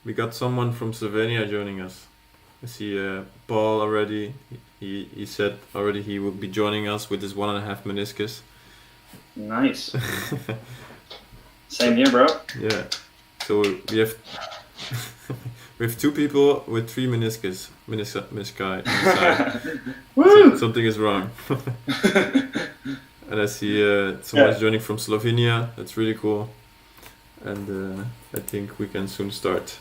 We got someone from Slovenia joining us. I see Paul already. He said already he will be joining us with his 1.5 meniscus. Nice. Same here, bro. Yeah. So we have we have 2 people with 3 menisci. Woo! Something is wrong. And I see someone's joining from Slovenia. That's really cool. And I think we can soon start.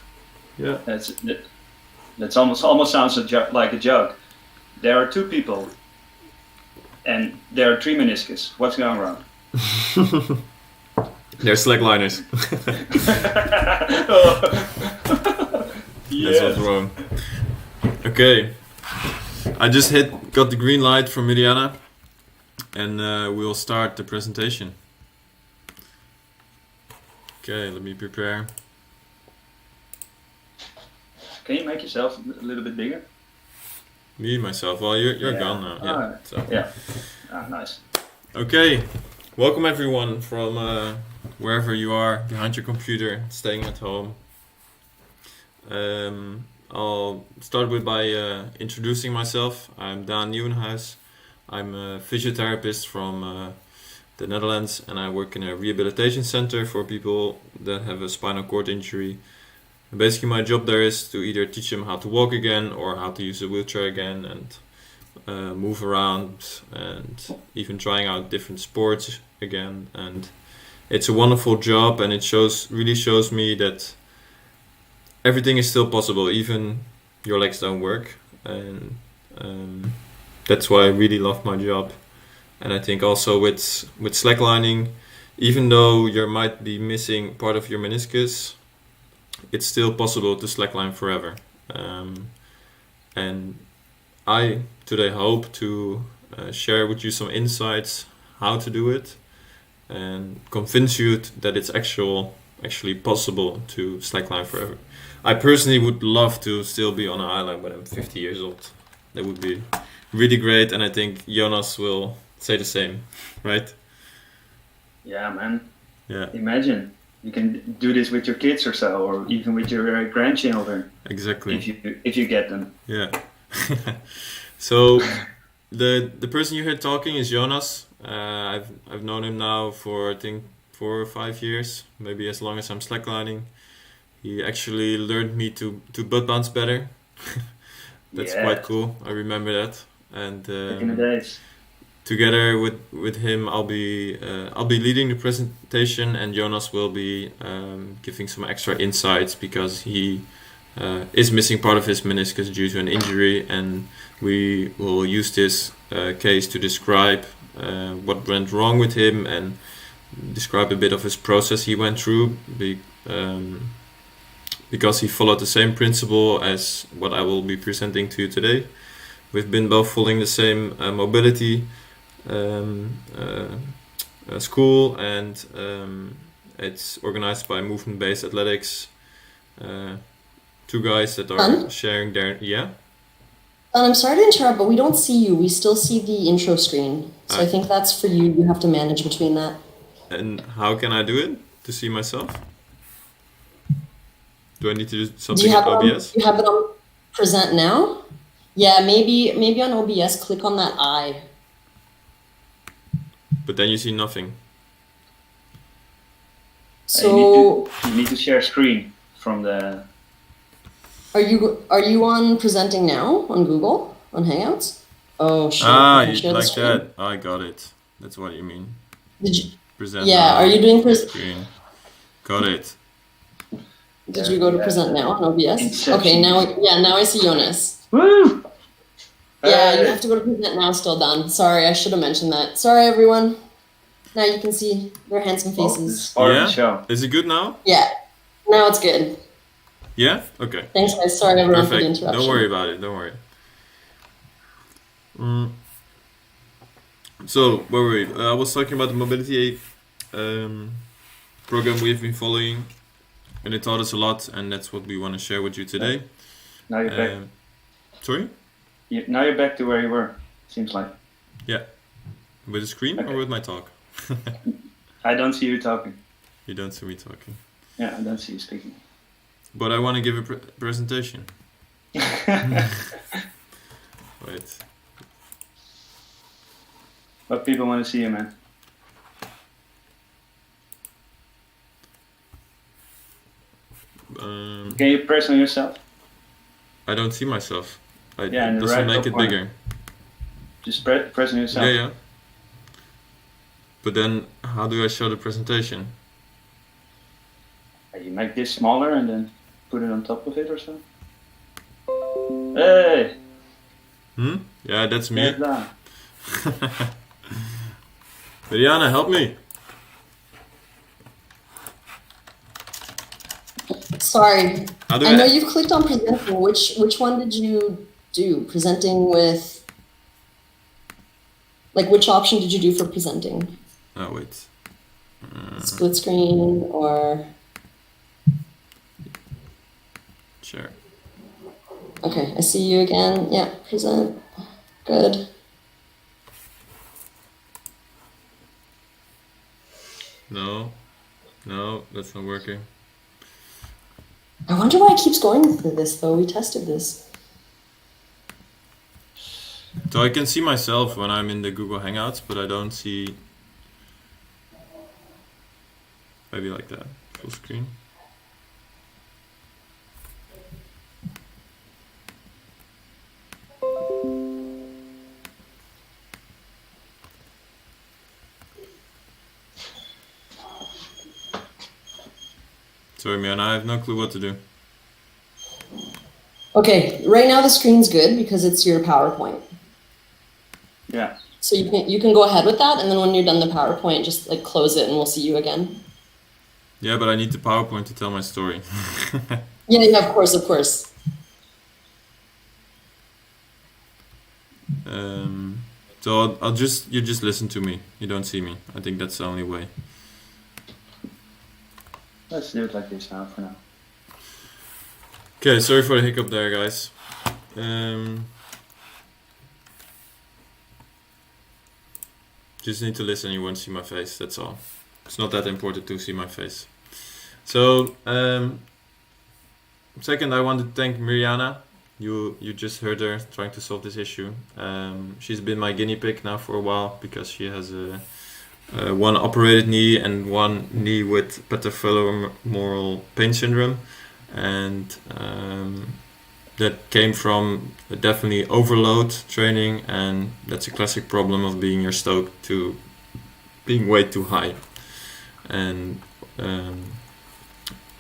Yeah. That's almost sounds like a joke. There are 2 people, and there are 3 meniscus. What's going wrong? They're slackliners. Yes. That's what's wrong. Okay. I just got the green light from Miliana, and we'll start the presentation. Okay, let me prepare. Can you make yourself a little bit bigger? Me, myself. Well, you're gone now. Yeah. Right. So. Yeah. Ah, nice. Okay. Welcome everyone from wherever you are, behind your computer, staying at home. I'll start by introducing myself. I'm Daan Nieuwenhuis. I'm a physiotherapist from the Netherlands, and I work in a rehabilitation center for people that have a spinal cord injury. And basically my job there is to either teach them how to walk again or how to use a wheelchair again and move around and even trying out different sports again. And it's a wonderful job, and it really shows me that everything is still possible, even your legs don't work. And that's why I really love my job. And I think also with slacklining, even though you might be missing part of your meniscus, it's still possible to slackline forever. And I today hope to share with you some insights how to do it and convince you that it's actually possible to slackline forever. I personally would love to still be on an island when I'm 50 years old. That would be really great, and I think Jonas will say the same, right? Yeah, man. Yeah. Imagine you can do this with your kids or so, or even with your grandchildren. Exactly. If you get them. Yeah. So the person you heard talking is Jonas. I've known him now for I think 4 or 5 years, maybe as long as I'm slacklining. He actually learned me to butt bounce better. That's quite cool. I remember that. And back in the days. Together with him, I'll be leading the presentation, and Jonas will be giving some extra insights because he is missing part of his meniscus due to an injury, and we will use this case to describe what went wrong with him and describe a bit of his process he went through, because he followed the same principle as what I will be presenting to you today. We've been both following the same mobility school, and it's organized by Movement-Based Athletics. 2 guys that are sharing their... Yeah? I'm sorry to interrupt, but we don't see you. We still see the intro screen. So I think that's for you. You have to manage between that. And how can I do it to see myself? Do I need to do something with OBS? Do you have it on present now? Yeah, maybe on OBS, click on that eye. But then you see nothing. So you need to share screen from the... Are you on presenting now on Google, on Hangouts? Oh, shit. You like that? I got it. That's what you mean. Did you? Present. Yeah, are you doing screen? Got it. Did you go to present now on OBS? Inception. Okay, now I see Jonas. Woo! Yeah, you have to go to present now still, Daan. Sorry, I should have mentioned that. Sorry, everyone. Now you can see their handsome faces. Yeah? Is it good now? Yeah, now it's good. Yeah? Okay. Thanks, guys. Sorry, everyone, for the Perfect. interruption. Don't worry about it. Don't worry. So, where were we? I was talking about the mobility program we've been following, and it taught us a lot, and that's what we want to share with you today. Now you're back. Sorry? Now you're back to where you were, seems like. Yeah. With the screen or with my talk? I don't see you talking. You don't see me talking. Yeah, I don't see you speaking. But I want to give a presentation. Wait. But people want to see you, man. Can you press on yourself? I don't see myself. Yeah, in it the doesn't right make top it corner. bigger. Just press on yourself. Yeah. But then, how do I show the presentation? You make this smaller and then put it on top of it or so. Hey! Yeah, that's me. There's Daan. Mariana, help me. Sorry. How do I know you've clicked on presenting. Which one did you do? Presenting with... Like, which option did you do for presenting? Oh, wait. Split screen or... Sure. Okay, I see you again. Yeah, present. Good. No, that's not working. I wonder why it keeps going through this, though. We tested this. So I can see myself when I'm in the Google Hangouts, but I don't see... Maybe like that, full screen. Sorry, man, I have no clue what to do. Okay, right now the screen's good because it's your PowerPoint. Yeah. So you can go ahead with that, and then when you're done the PowerPoint, just like close it and we'll see you again. Yeah, but I need the PowerPoint to tell my story. Yeah, of course. So you just listen to me. You don't see me. I think that's the only way. Let's do it like this now for now. Okay, sorry for the hiccup there, guys. Just need to listen. You won't see my face. That's all. It's not that important to see my face. So, second, I want to thank Mariana. You just heard her trying to solve this issue. She's been my guinea pig now for a while because she has one operated knee and one knee with patellofemoral pain syndrome, and that came from definitely overload training, and that's a classic problem of being your stoke to being way too high. And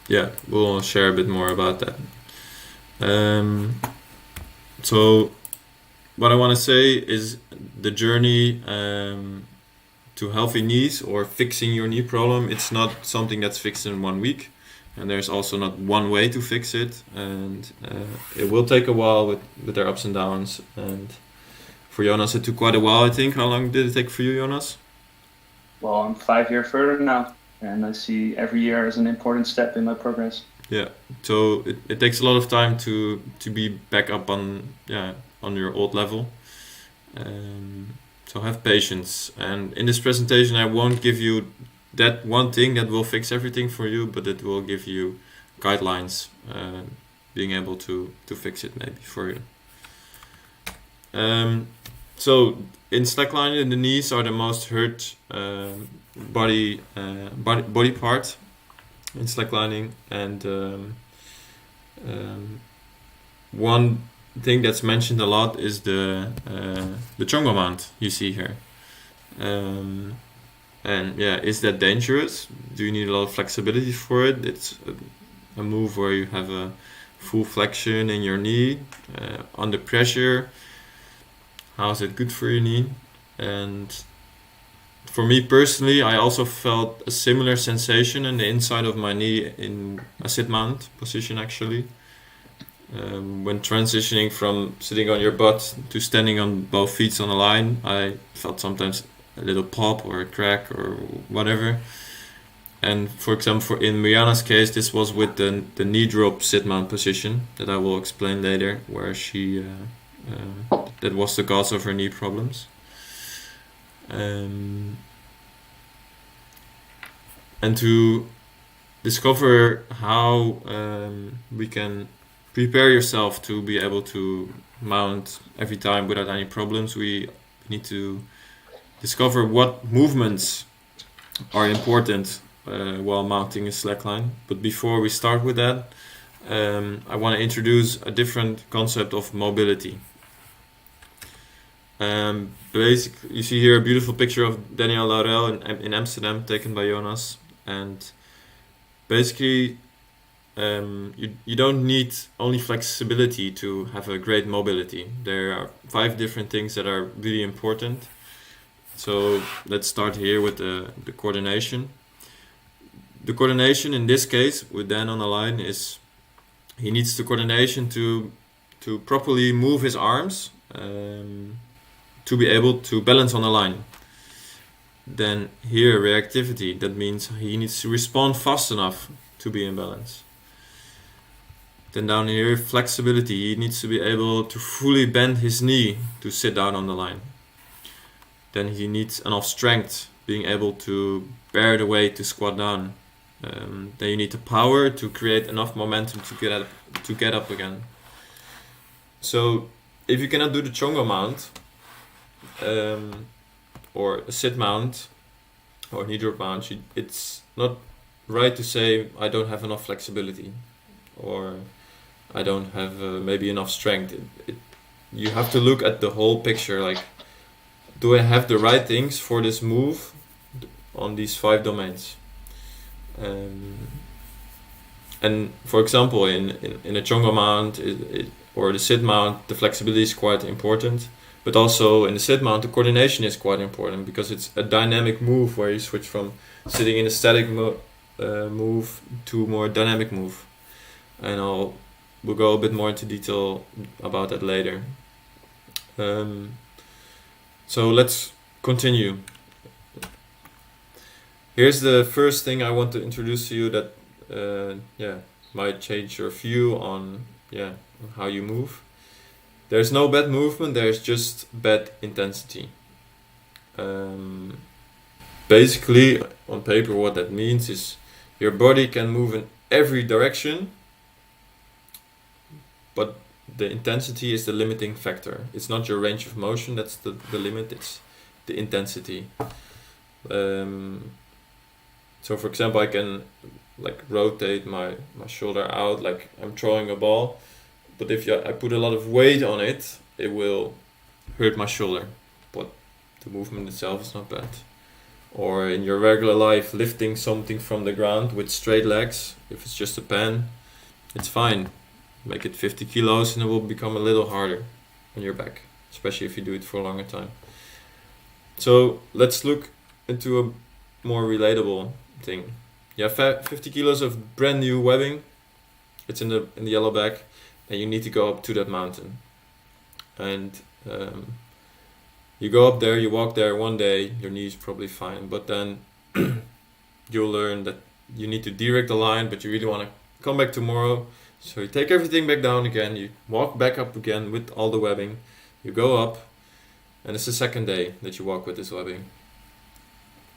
yeah, we'll share a bit more about that. So what I want to say is the journey to healthy knees or fixing your knee problem, it's not something that's fixed in 1 week, and there's also not one way to fix it, and it will take a while with their ups and downs. And for Jonas it took quite a while, I think. How long did it take for you, Jonas? Well, I'm 5 years further now, and I see every year as an important step in my progress. Yeah, so it takes a lot of time to be back up on your old level. So have patience. And in this presentation, I won't give you that one thing that will fix everything for you, but it will give you guidelines, being able to fix it maybe for you. So in slacklining, the knees are the most hurt body part in slacklining, and one thing that's mentioned a lot is the chongo mount you see here. And yeah, is that dangerous? Do you need a lot of flexibility for it? It's a move where you have a full flexion in your knee under pressure. How is it good for your knee? And for me personally, I also felt a similar sensation in the inside of my knee in a sit mount position actually. When transitioning from sitting on your butt to standing on both feet on a line, I felt sometimes a little pop or a crack or whatever. And for example, in Mariana's case, this was with the knee drop sit mount position that I will explain later, where she that was the cause of her knee problems. And to discover how we can prepare yourself to be able to mount every time without any problems. We need to discover what movements are important while mounting a slackline. But before we start with that, I want to introduce a different concept of mobility. Basically, you see here a beautiful picture of Daniel Laurel in Amsterdam, taken by Jonas. And basically, you don't need only flexibility to have a great mobility. There are 5 different things that are really important. So let's start here with the coordination. The coordination in this case, with Dan on the line, is he needs the coordination to properly move his arms to be able to balance on the line. Then here, reactivity, that means he needs to respond fast enough to be in balance. Then down here, flexibility, he needs to be able to fully bend his knee to sit down on the line. Then he needs enough strength, being able to bear the weight to squat down. Then you need the power to create enough momentum to get up again. So if you cannot do the chongo mount, or a sit mount, or knee drop mount, it's not right to say I don't have enough flexibility, or I don't have maybe enough strength. You have to look at the whole picture, like, do I have the right things for this move on these 5 domains? And for example, in a chongo mount or the sit mount, the flexibility is quite important. But also in the sit mount, the coordination is quite important, because it's a dynamic move where you switch from sitting in a static move to more dynamic move. And we'll go a bit more into detail about that later. So let's continue. Here's the first thing I want to introduce to you that might change your view on how you move. There's no bad movement, there's just bad intensity. Basically, on paper, what that means is your body can move in every direction, but the intensity is the limiting factor. It's not your range of motion that's the limit, it's the intensity. So for example, I can rotate my shoulder out like I'm throwing a ball, but if I put a lot of weight on it, it will hurt my shoulder, but the movement itself is not bad. Or in your regular life, lifting something from the ground with straight legs, if it's just a pen, it's fine. Make it 50 kilos and it will become a little harder on your back, especially if you do it for a longer time. So let's look into a more relatable thing. You have 50 kilos of brand new webbing. It's in the yellow bag, and you need to go up to that mountain. And you go up there, you walk there one day, your knee is probably fine, but then you'll learn that you need to direct the line, but you really want to come back tomorrow. So you take everything back down again, you walk back up again with all the webbing, you go up, and it's the second day that you walk with this webbing.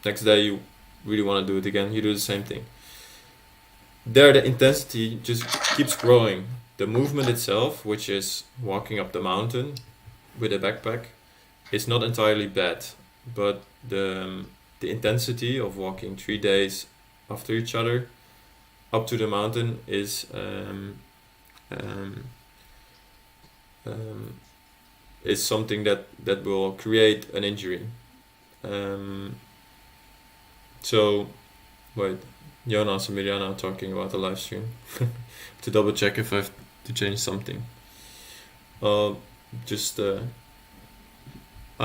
Next day you really want to do it again, you do the same thing. There the intensity just keeps growing. The movement itself, which is walking up the mountain with a backpack, is not entirely bad, but the intensity of walking 3 days after each other up to the mountain is something that will create an injury. So, wait, Jonas and Mirjana are talking about the live stream. To double check if I have to change something. I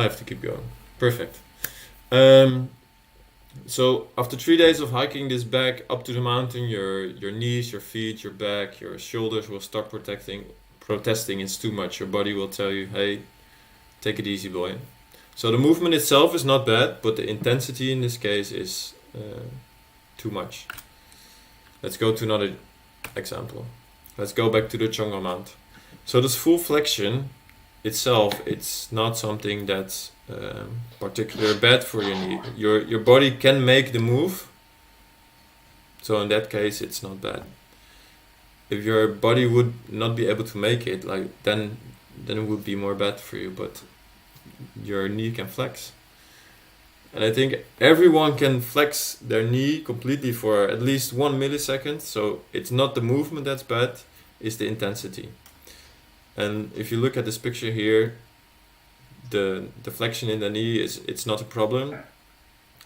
have to keep going. Perfect. So after 3 days of hiking this back up to the mountain, your knees, your feet, your back, your shoulders will start protesting it's too much. Your body will tell you, hey, take it easy, boy. So the movement itself is not bad, but the intensity in this case is too much. Let's go to another example. Let's go back to the chongo mount. So this full flexion itself, it's not something that's particularly bad for your knee. Your body can make the move So in that case, it's not bad. If your body would not be able to make it, like then it would be more bad for you. But your knee can flex, and I think everyone can flex their knee completely for at least 1 millisecond. So it's not the movement that's bad, it's the intensity. And if you look at this picture here, the flexion in the knee it's not a problem,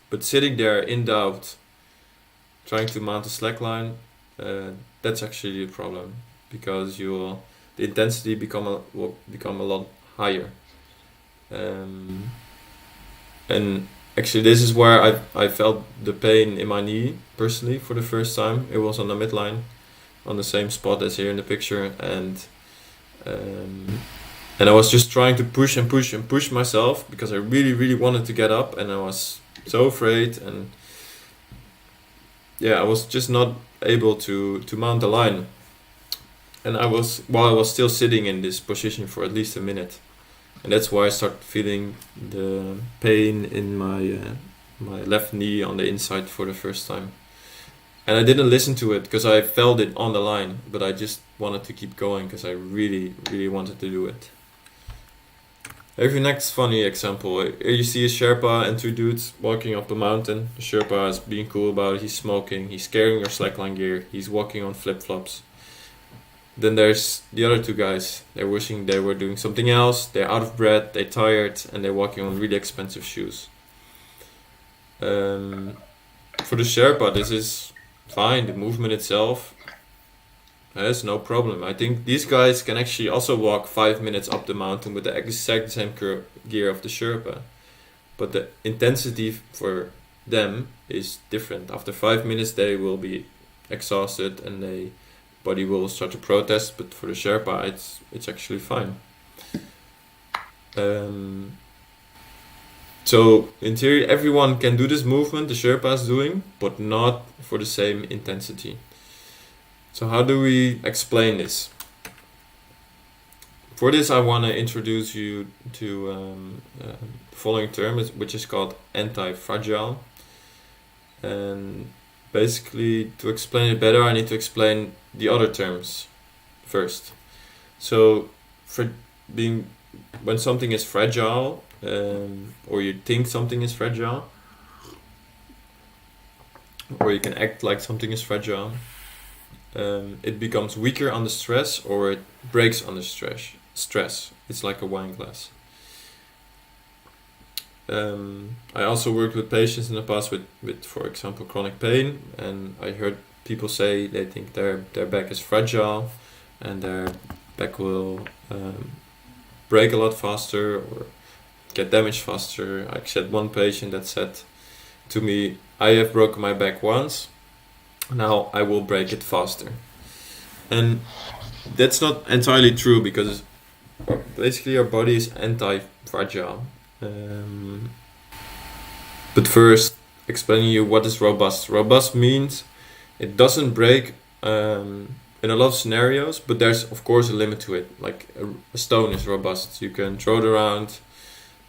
but sitting there in doubt, trying to mount a slackline, that's actually a problem, because the intensity will become a lot higher. And actually, this is where I felt the pain in my knee personally for the first time. It was on the midline, on the same spot as here in the picture, and I was just trying to push and push and push myself because I really, really wanted to get up, and I was so afraid, and I was just not able to mount the line. And while I was still sitting in this position for at least a minute, and that's why I started feeling the pain in my left knee on the inside for the first time. And I didn't listen to it because I felt it on the line, but I just wanted to keep going because I really, really wanted to do it. Here's next funny example. Here you see a Sherpa and two dudes walking up a mountain. The Sherpa is being cool about it. He's smoking. He's carrying your slackline gear. He's walking on flip-flops. Then there's the other two guys. They're wishing they were doing something else. They're out of breath. They're tired, and they're walking on really expensive shoes. For the Sherpa, this is fine. The movement itself has no problem. I think these guys can actually also walk 5 minutes up the mountain with the exact same gear of the Sherpa. But the intensity for them is different. After 5 minutes they will be exhausted and their body will start to protest, but for the Sherpa it's actually fine. So in theory everyone can do this movement the Sherpa is doing, but not for the same intensity. So how do we explain this? For this I want to introduce you to the following term, which is called anti-fragile. And basically to explain it better I need to explain the other terms first. So when something is fragile, or you think something is fragile, or you can act like something is fragile, it becomes weaker under stress, or it breaks under stress. It's like a wine glass. I also worked with patients in the past with for example chronic pain, and I heard people say they think their back is fragile and their back will break a lot faster or get damaged faster. I actually had one patient that said to me, I have broken my back once, now I will break it faster. And that's not entirely true, because basically our body is anti-fragile. But first, explaining you what is robust. Robust means it doesn't break in a lot of scenarios, but there's of course a limit to it. Like a stone is robust, you can throw it around,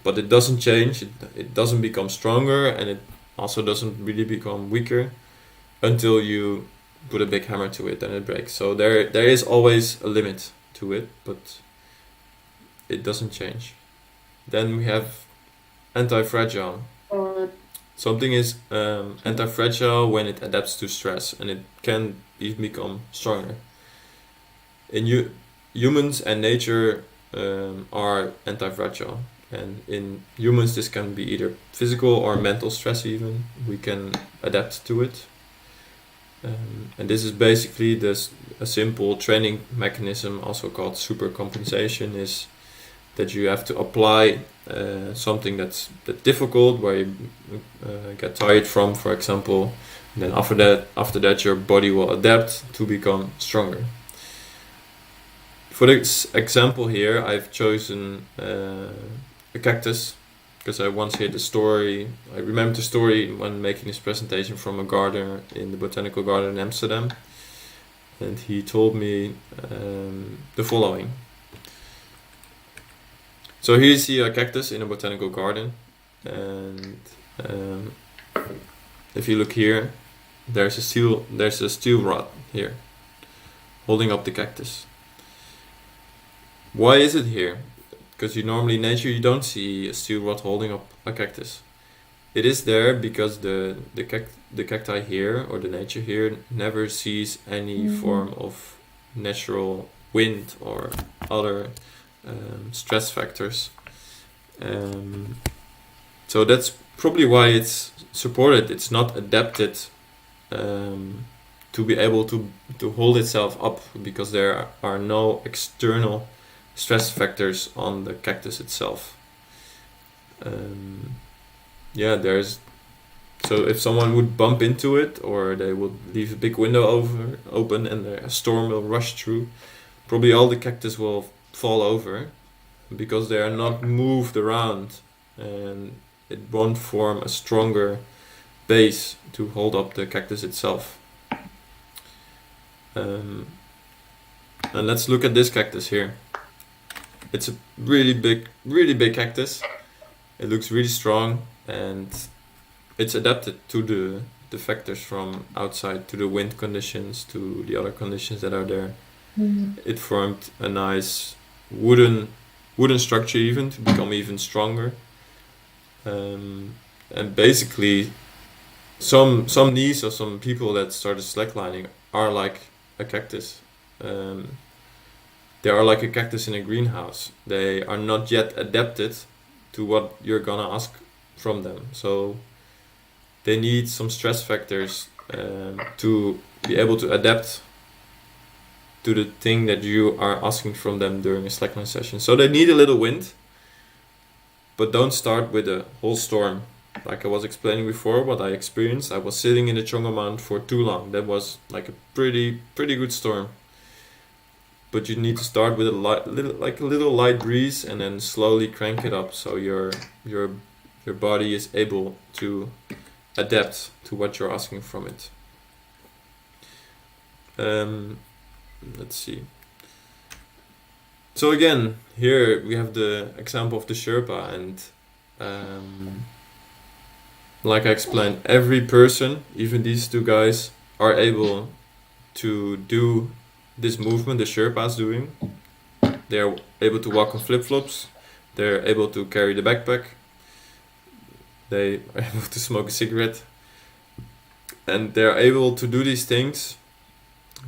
but it doesn't change, it doesn't become stronger, and it also doesn't really become weaker until you put a big hammer to it and it breaks. So there is always a limit to it, but it doesn't change. Then we have anti-fragile. Something is anti-fragile when it adapts to stress, and it can even become stronger. In humans and nature are anti-fragile, and in humans this can be either physical or mental stress even. We can adapt to it. And this is basically a simple training mechanism, also called supercompensation, is that you have to apply something that's difficult, where you get tired from, for example, and then after that your body will adapt to become stronger. For this example here, I've chosen a cactus, because I once heard the story. I remember the story when making this presentation from a gardener in the botanical garden in Amsterdam, and he told me the following. So here you see a cactus in a botanical garden, and if you look here, there's a steel rod here holding up the cactus. Why is it here? Because normally in nature you don't see a steel rod holding up a cactus. It is there because the cacti here, or the nature here, never sees any form of natural wind or other stress factors. So that's probably why it's supported. It's not adapted to be able to hold itself up, because there are no external stress factors on the cactus itself. So if someone would bump into it, or they would leave a big window open and a storm will rush through, probably all the cactus will fall over because they are not moved around, and it won't form a stronger base to hold up the cactus itself. And let's look at this cactus here. It's a really big cactus. It looks really strong, and it's adapted to the factors from outside, to the wind conditions, to the other conditions that are there. It formed a nice wooden structure even to become even stronger. And basically some knees of some people that started slacklining are like a cactus. They are like a cactus in a greenhouse. They are not yet adapted to what you're gonna ask from them. So they need some stress factors to be able to adapt to the thing that you are asking from them during a slackline session. So they need a little wind, but don't start with a whole storm. Like I was explaining before, what I experienced, I was sitting in the Chonga Mount for too long. That was like a pretty good storm. But you need to start with a little light breeze, and then slowly crank it up so your body is able to adapt to what you're asking from it. Let's see. So again, here we have the example of the Sherpa, and like I explained, every person, even these two guys, are able to do this movement the Sherpa is doing. They're able to walk on flip-flops. They're able to carry the backpack. They are able to smoke a cigarette. And they're able to do these things,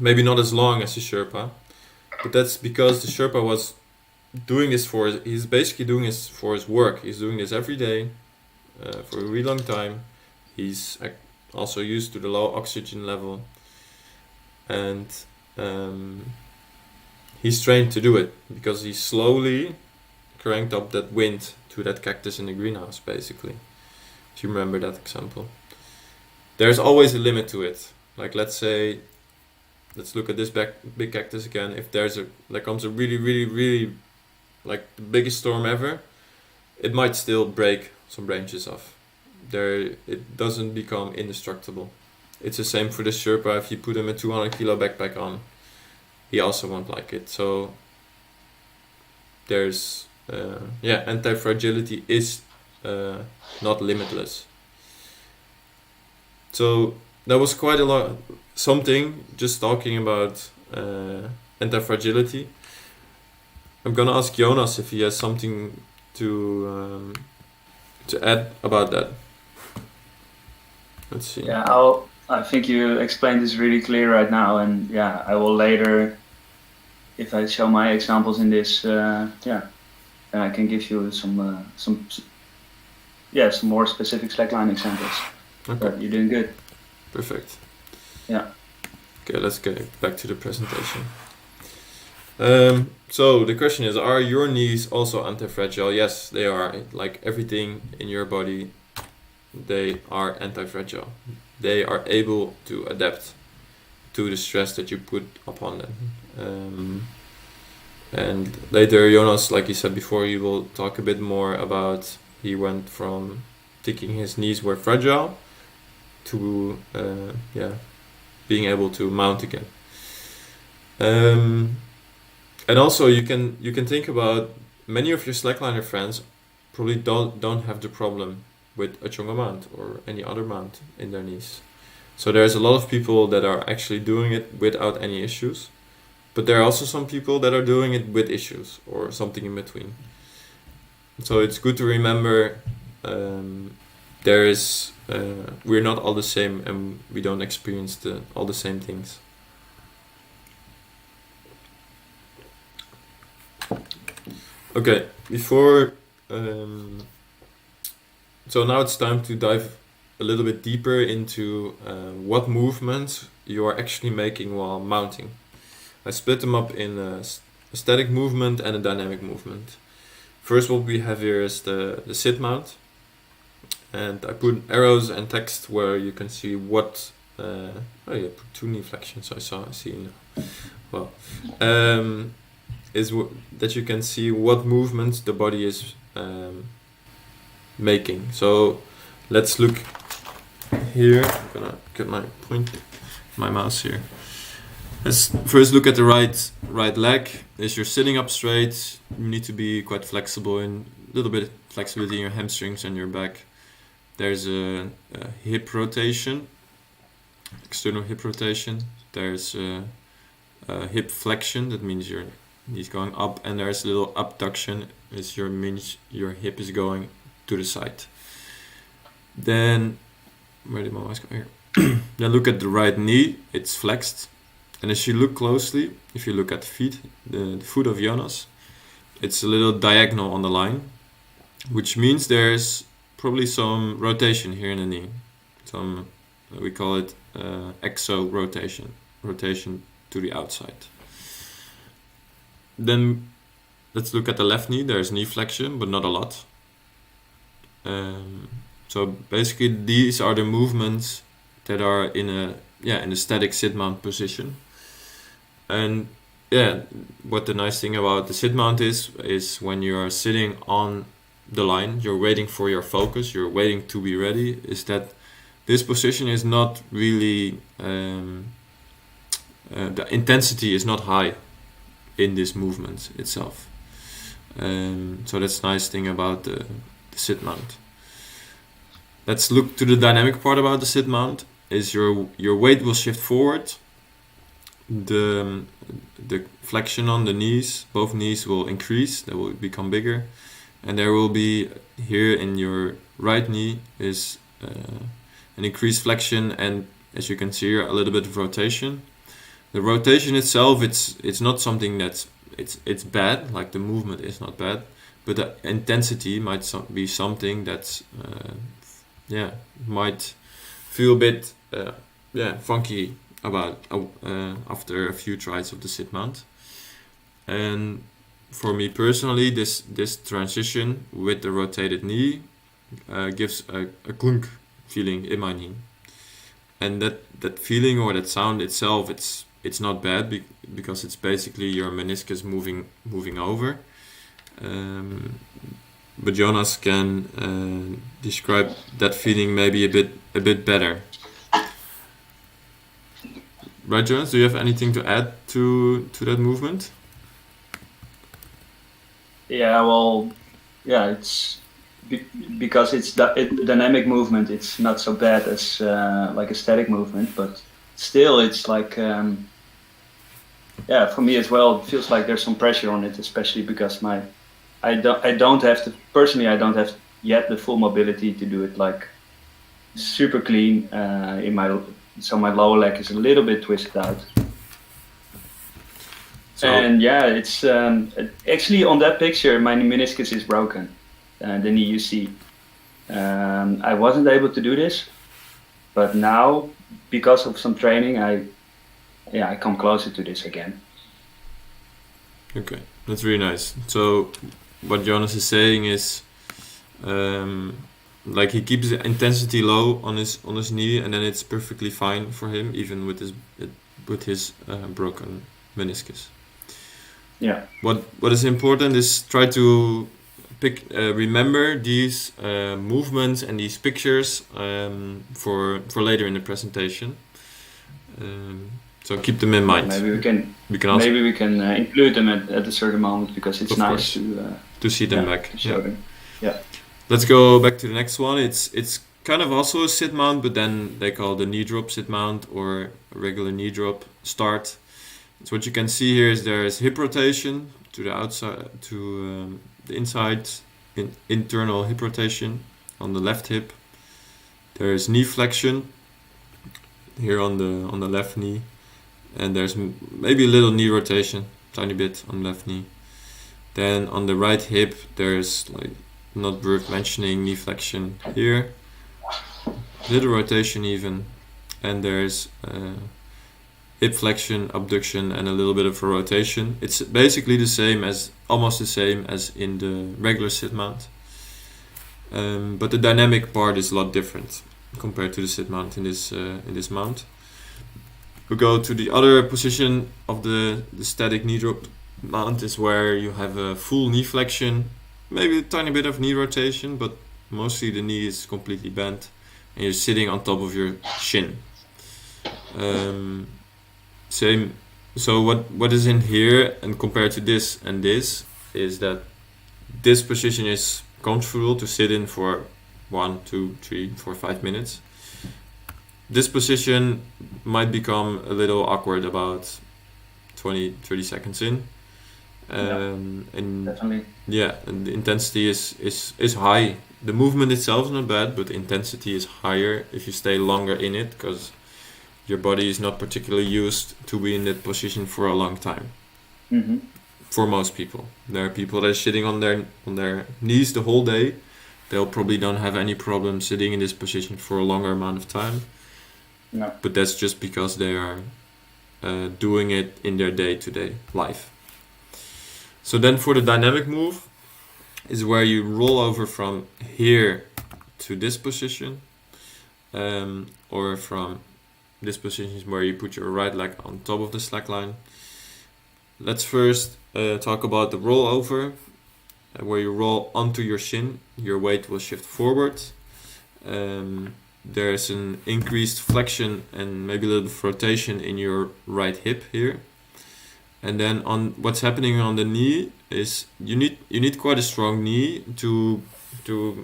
maybe not as long as the Sherpa, but that's because the Sherpa was doing this he's basically doing this for his work. He's doing this every day for a really long time. He's also used to the low oxygen level, and he's trained to do it because he slowly cranked up that wind to that cactus in the greenhouse, basically. If you remember that example. There's always a limit to it. Like let's look at this big cactus again. If there comes a really like the biggest storm ever, it might still break some branches off. It doesn't become indestructible. It's the same for the Sherpa. If you put him a 200 kilo backpack on, he also won't like it. So there's anti-fragility is not limitless. So that was quite a lot, something just talking about anti-fragility. I'm gonna ask Jonas if he has something to add about that. Let's see. Yeah, I think you explained this really clear right now, and yeah, I will later, if I show my examples in this, then I can give you some more specific slackline examples. Okay. But you're doing good. Perfect. Yeah. Okay, let's get back to the presentation. So the question is, are your knees also anti-fragile? Yes, they are. Like everything in your body, they are anti-fragile. They are able to adapt to the stress that you put upon them. And later, Jonas, like he said before, he will talk a bit more about he went from thinking his knees were fragile to being able to mount again. And also you can think about many of your slackliner friends probably don't have the problem with a Chonga mount or any other mount in their knees. So there's a lot of people that are actually doing it without any issues, but there are also some people that are doing it with issues or something in between. So it's good to remember we're not all the same and we don't experience all the same things. Okay, so now it's time to dive a little bit deeper into what movements you are actually making while mounting. I split them up in a static movement and a dynamic movement. First, what we have here is the sit mount, and I put arrows and text where you can see what. Put 2 knee flexions. I see now. Well, that you can see what movements the body is making. So let's look here. I'm gonna get my mouse here. Let's first look at the right leg. As you're sitting up straight, you need to be quite flexible and a little bit of flexibility in your hamstrings and your back. There's a hip rotation, external hip rotation. There's a hip flexion, that means your knees going up, and there's a little abduction, means your hip is going to the side. Then, where did my mouse go here? Then look at the right knee, it's flexed. And as you look closely, if you look at the feet, the foot of Jonas, it's a little diagonal on the line, which means there's probably some rotation here in the knee. We call it exo rotation to the outside. Then let's look at the left knee. There's knee flexion, but not a lot. So basically, these are the movements that are in a static sit mount position. And what the nice thing about the sit mount is when you are sitting on the line, you're waiting for your focus, you're waiting to be ready, is that this position is not really, the intensity is not high in this movement itself. So that's the nice thing about the sit mount. Let's look to the dynamic part about the sit mount. Is your weight will shift forward. The flexion on the knees, both knees will increase, they will become bigger, and there will be here in your right knee is an increased flexion, and as you can see here, a little bit of rotation. The rotation itself, it's not something that's it's bad, like the movement is not bad, but the intensity might be something that's might feel a bit funky about after a few tries of the sit mount. And for me personally, this transition with the rotated knee gives a clunk feeling in my knee, and that feeling or that sound itself, it's not bad because it's basically your meniscus moving over. But Jonas can describe that feeling maybe a bit better. Right, Jonas? Do you have anything to add to that movement? Yeah, well, it's because it's dynamic movement. It's not so bad as like a static movement, but still, it's like for me as well. It feels like there's some pressure on it, especially because I don't have yet the full mobility to do it like super clean so my lower leg is a little bit twisted out. And it's actually on that picture my meniscus is broken, the knee you see. I wasn't able to do this, but now because of some training I come closer to this again. Okay, that's really nice. So what Jonas is saying is like he keeps the intensity low on his knee, and then it's perfectly fine for him, even with his broken meniscus. Yeah. What is important is try to remember these movements and these pictures for later in the presentation. So keep them in mind. Maybe we can include them at a certain moment, because it's nice to see them back. Show them. Yeah. Let's go back to the next one. It's kind of also a sit mount, but then they call the knee drop sit mount or a regular knee drop start. So what you can see here is there is hip rotation to the outside, to the inside, internal hip rotation on the left hip. There is knee flexion here on the left knee, and there's maybe a little knee rotation, tiny bit on the left knee. Then on the right hip, there's like not worth mentioning knee flexion here, little rotation even, and there's hip flexion, abduction, and a little bit of a rotation. It's basically almost the same as in the regular sit mount, but the dynamic part is a lot different compared to the sit mount in this mount. We go to the other position of the static knee drop mount, is where you have a full knee flexion, maybe a tiny bit of knee rotation, but mostly the knee is completely bent, and you're sitting on top of your shin. Same. So what is in here, and compared to this and this, is that this position is comfortable to sit in for 1, 2, 3, 4, 5 minutes. This position might become a little awkward about 20-30 seconds in. And definitely. Yeah, and the intensity is high. The movement itself is not bad, but the intensity is higher if you stay longer in it, because your body is not particularly used to be in that position for a long time. Mm-hmm. For most people, there are people that are sitting on their knees the whole day. They'll probably don't have any problem sitting in this position for a longer amount of time. No. But that's just because they are doing it in their day-to-day life. So then for the dynamic move is where you roll over from here to this position, or from this position is where you put your right leg on top of the slack line. Let's first talk about the rollover, where you roll onto your shin. Your weight will shift forward. There's an increased flexion and maybe a little bit of rotation in your right hip here. And then on what's happening on the knee is you need quite a strong knee to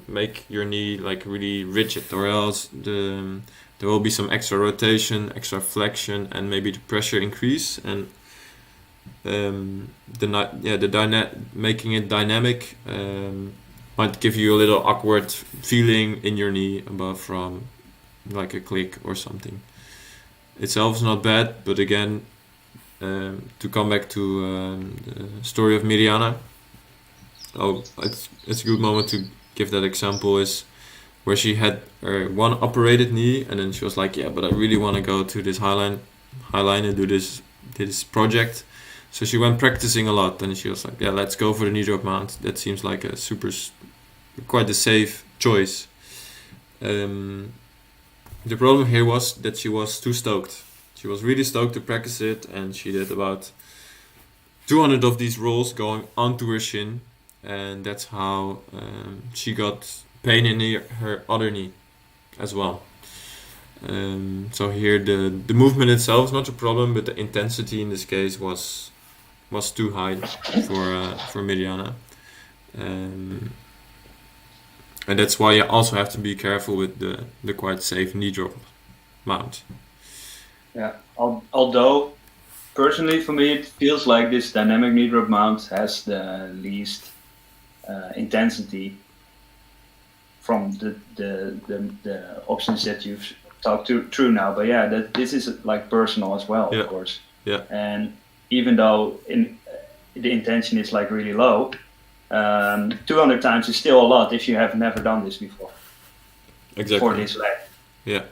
make your knee like really rigid, or else there will be some extra rotation, extra flexion, and maybe the pressure increase, and making it dynamic might give you a little awkward feeling in your knee above from like a click or something. Itself is not bad, but again, to come back to the story of Miriana, it's a good moment to give that example, is where she had one operated knee, and then she was like, yeah, but I really want to go to this highline and do this project. So she went practicing a lot, and she was like, yeah, let's go for the knee drop mount. That seems like a quite a safe choice. The problem here was that she was too stoked. She was really stoked to practice it, and she did about 200 of these rolls going onto her shin, and that's how she got pain in her other knee as well. So here the movement itself is not a problem, but the intensity in this case was too high for Miriana. And that's why you also have to be careful with the quite safe knee drop mount. Yeah, although personally for me it feels like this dynamic knee drop mount has the least intensity from the options that you've talked through now. But yeah, this is like personal as well, yeah. Of course. Yeah. And even though the intention is like really low, 200 times is still a lot if you have never done this before. Exactly. For this leg. Yeah.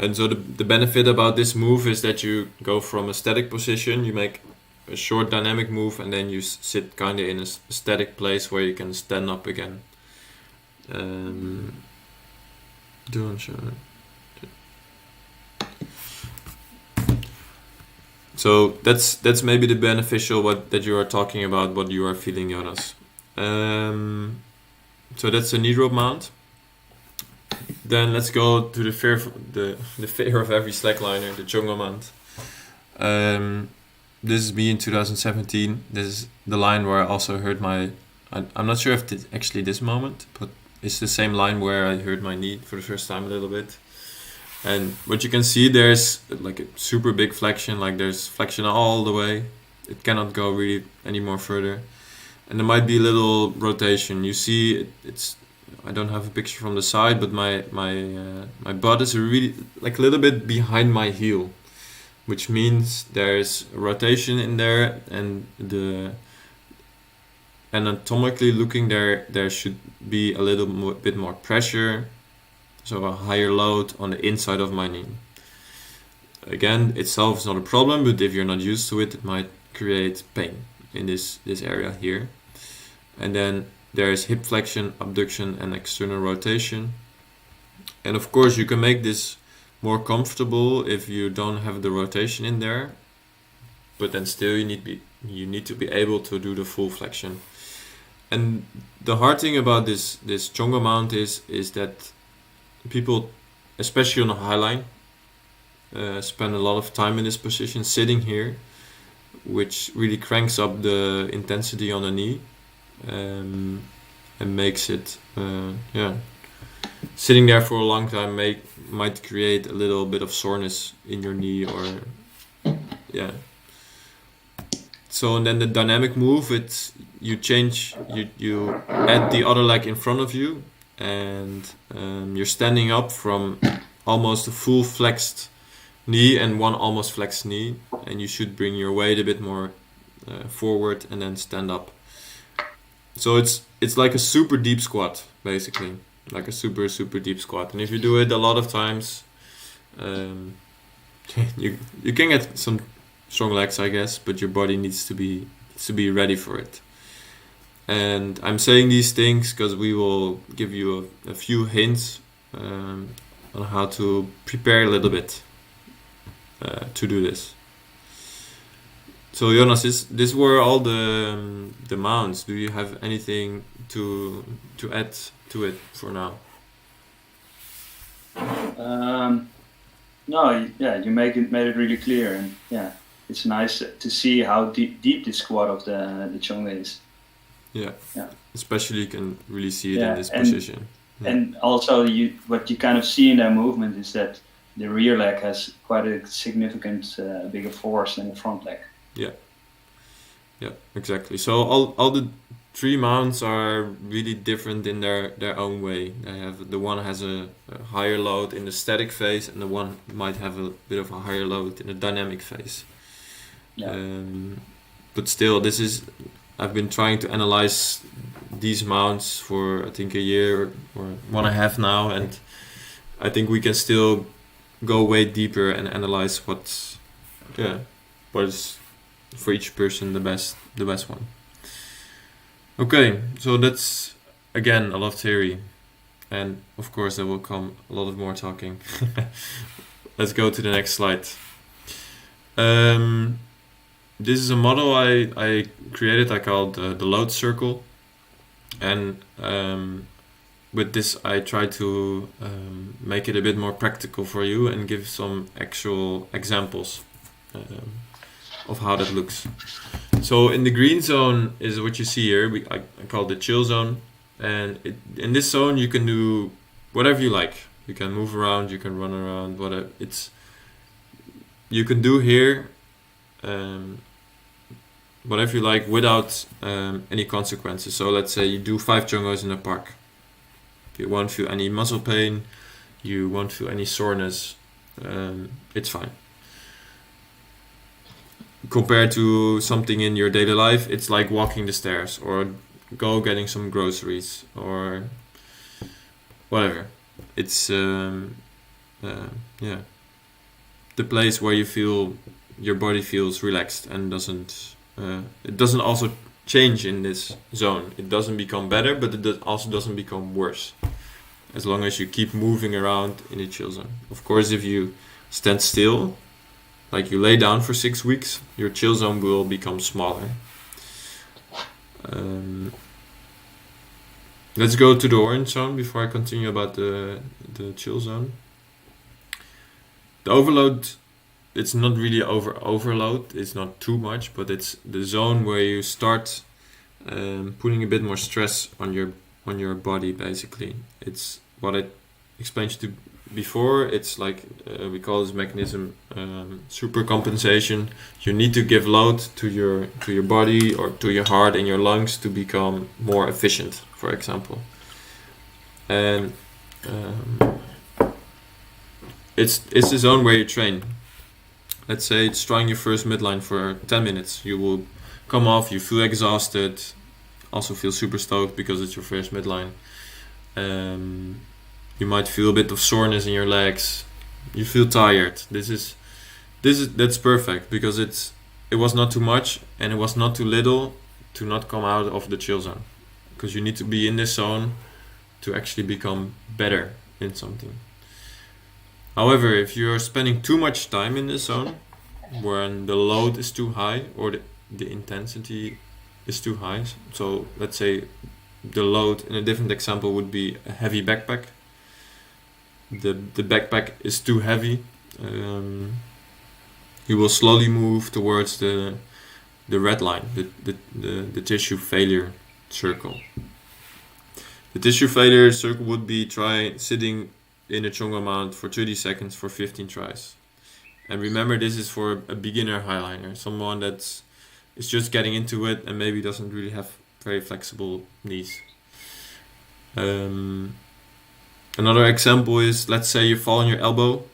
And so the benefit about this move is that you go from a static position, you make a short dynamic move, and then you sit kind of in a static place where you can stand up again. So that's maybe the beneficial that you are talking about, what you are feeling, Jonas. So that's a knee drop mount. Then let's go to the fear of every slackliner, the jungle mount. This is me in 2017. This is the line where I also heard I'm not sure if it's actually this moment, but It's the same line where I hurt my knee for the first time a little bit. And what you can see, there's like a super big flexion, like there's flexion all the way. It cannot go really any more further. And there might be a little rotation. You see, it's I don't have a picture from the side, but my butt is really like a little bit behind my heel, which means there's a rotation in there, and anatomically looking, there should be a little bit more pressure, so a higher load on the inside of my knee. Again, itself is not a problem, but if you're not used to it, it might create pain in this area here. And then there is hip flexion, abduction, and external rotation. And of course, you can make this more comfortable if you don't have the rotation in there, but then still you need to be able to do the full flexion. And the hard thing about this chongo mount is that people, especially on the high line, spend a lot of time in this position, sitting here, which really cranks up the intensity on the knee, and makes it, sitting there for a long time might create a little bit of soreness in your knee, or So, and then the dynamic move, it's you add the other leg in front of you, and you're standing up from almost a full flexed knee and one almost flexed knee, and you should bring your weight a bit more forward and then stand up. So it's like a super deep squat, basically, like a super deep squat. And if you do it a lot of times, you can get some strong legs, I guess, but your body needs to be ready for it. And I'm saying these things because we will give you a few hints on how to prepare a little bit to do this. So Jonas, these were all the mounts. Do you have anything to add to it for now? No, yeah, you made it really clear, and yeah, it's nice to see how deep the squat of the chonga is. Yeah. Especially you can really see it in this position. Yeah. And also, what you kind of see in that movement is that the rear leg has quite a significant bigger force than the front leg. Yeah, exactly. So all the three mounts are really different in their own way. The one has a higher load in the static phase, and the one might have a bit of a higher load in the dynamic phase. Yeah. But still, I've been trying to analyze these mounts for I think a year or 1.5 now, and I think we can still go way deeper and analyze what is for each person the best one. Okay, so that's again a lot of theory, and of course there will come a lot of more talking. Let's go to the next slide. This is a model I created. I called the load circle, and with this I try to make it a bit more practical for you and give some actual examples of how that looks. So in the green zone is what you see here. I call it the chill zone, and in this zone you can do whatever you like. You can move around, you can run around, whatever. You can do here whatever you like without any consequences. So let's say you do 5 chongos in a park. You won't feel any muscle pain, you won't feel any soreness, it's fine. Compared to something in your daily life, it's like walking the stairs or getting some groceries or whatever. It's the place where you feel your body feels relaxed and it doesn't also change in this zone. It doesn't become better, but it also doesn't become worse, as long as you keep moving around in the chill zone. Of course, if you stand still, like you lay down for 6 weeks, your chill zone will become smaller. Let's go to the orange zone before I continue about the chill zone. The overload, it's not really overload, it's not too much, but it's the zone where you start putting a bit more stress on on your body. Basically, it's what I explained to you before. It's like we call this mechanism supercompensation. You need to give load to your body or to your heart and your lungs to become more efficient, for example. And it's the zone where you train. Let's say it's trying your first midline for 10 minutes. You will come off, you feel exhausted, also feel super stoked because it's your first midline. You might feel a bit of soreness in your legs. You feel tired. That's perfect because it was not too much and it was not too little to not come out of the chill zone. Because you need to be in this zone to actually become better in something. However, if you're spending too much time in this zone, when the load is too high or the intensity is too high, so let's say the load in a different example would be a heavy backpack. The backpack is too heavy. You will slowly move towards the red line, the tissue failure circle. The tissue failure circle would be try sitting in a chongo mount for 30 seconds for 15 tries. And remember, this is for a beginner highliner, someone is just getting into it and maybe doesn't really have very flexible knees. Another example is, let's say you fall on your elbow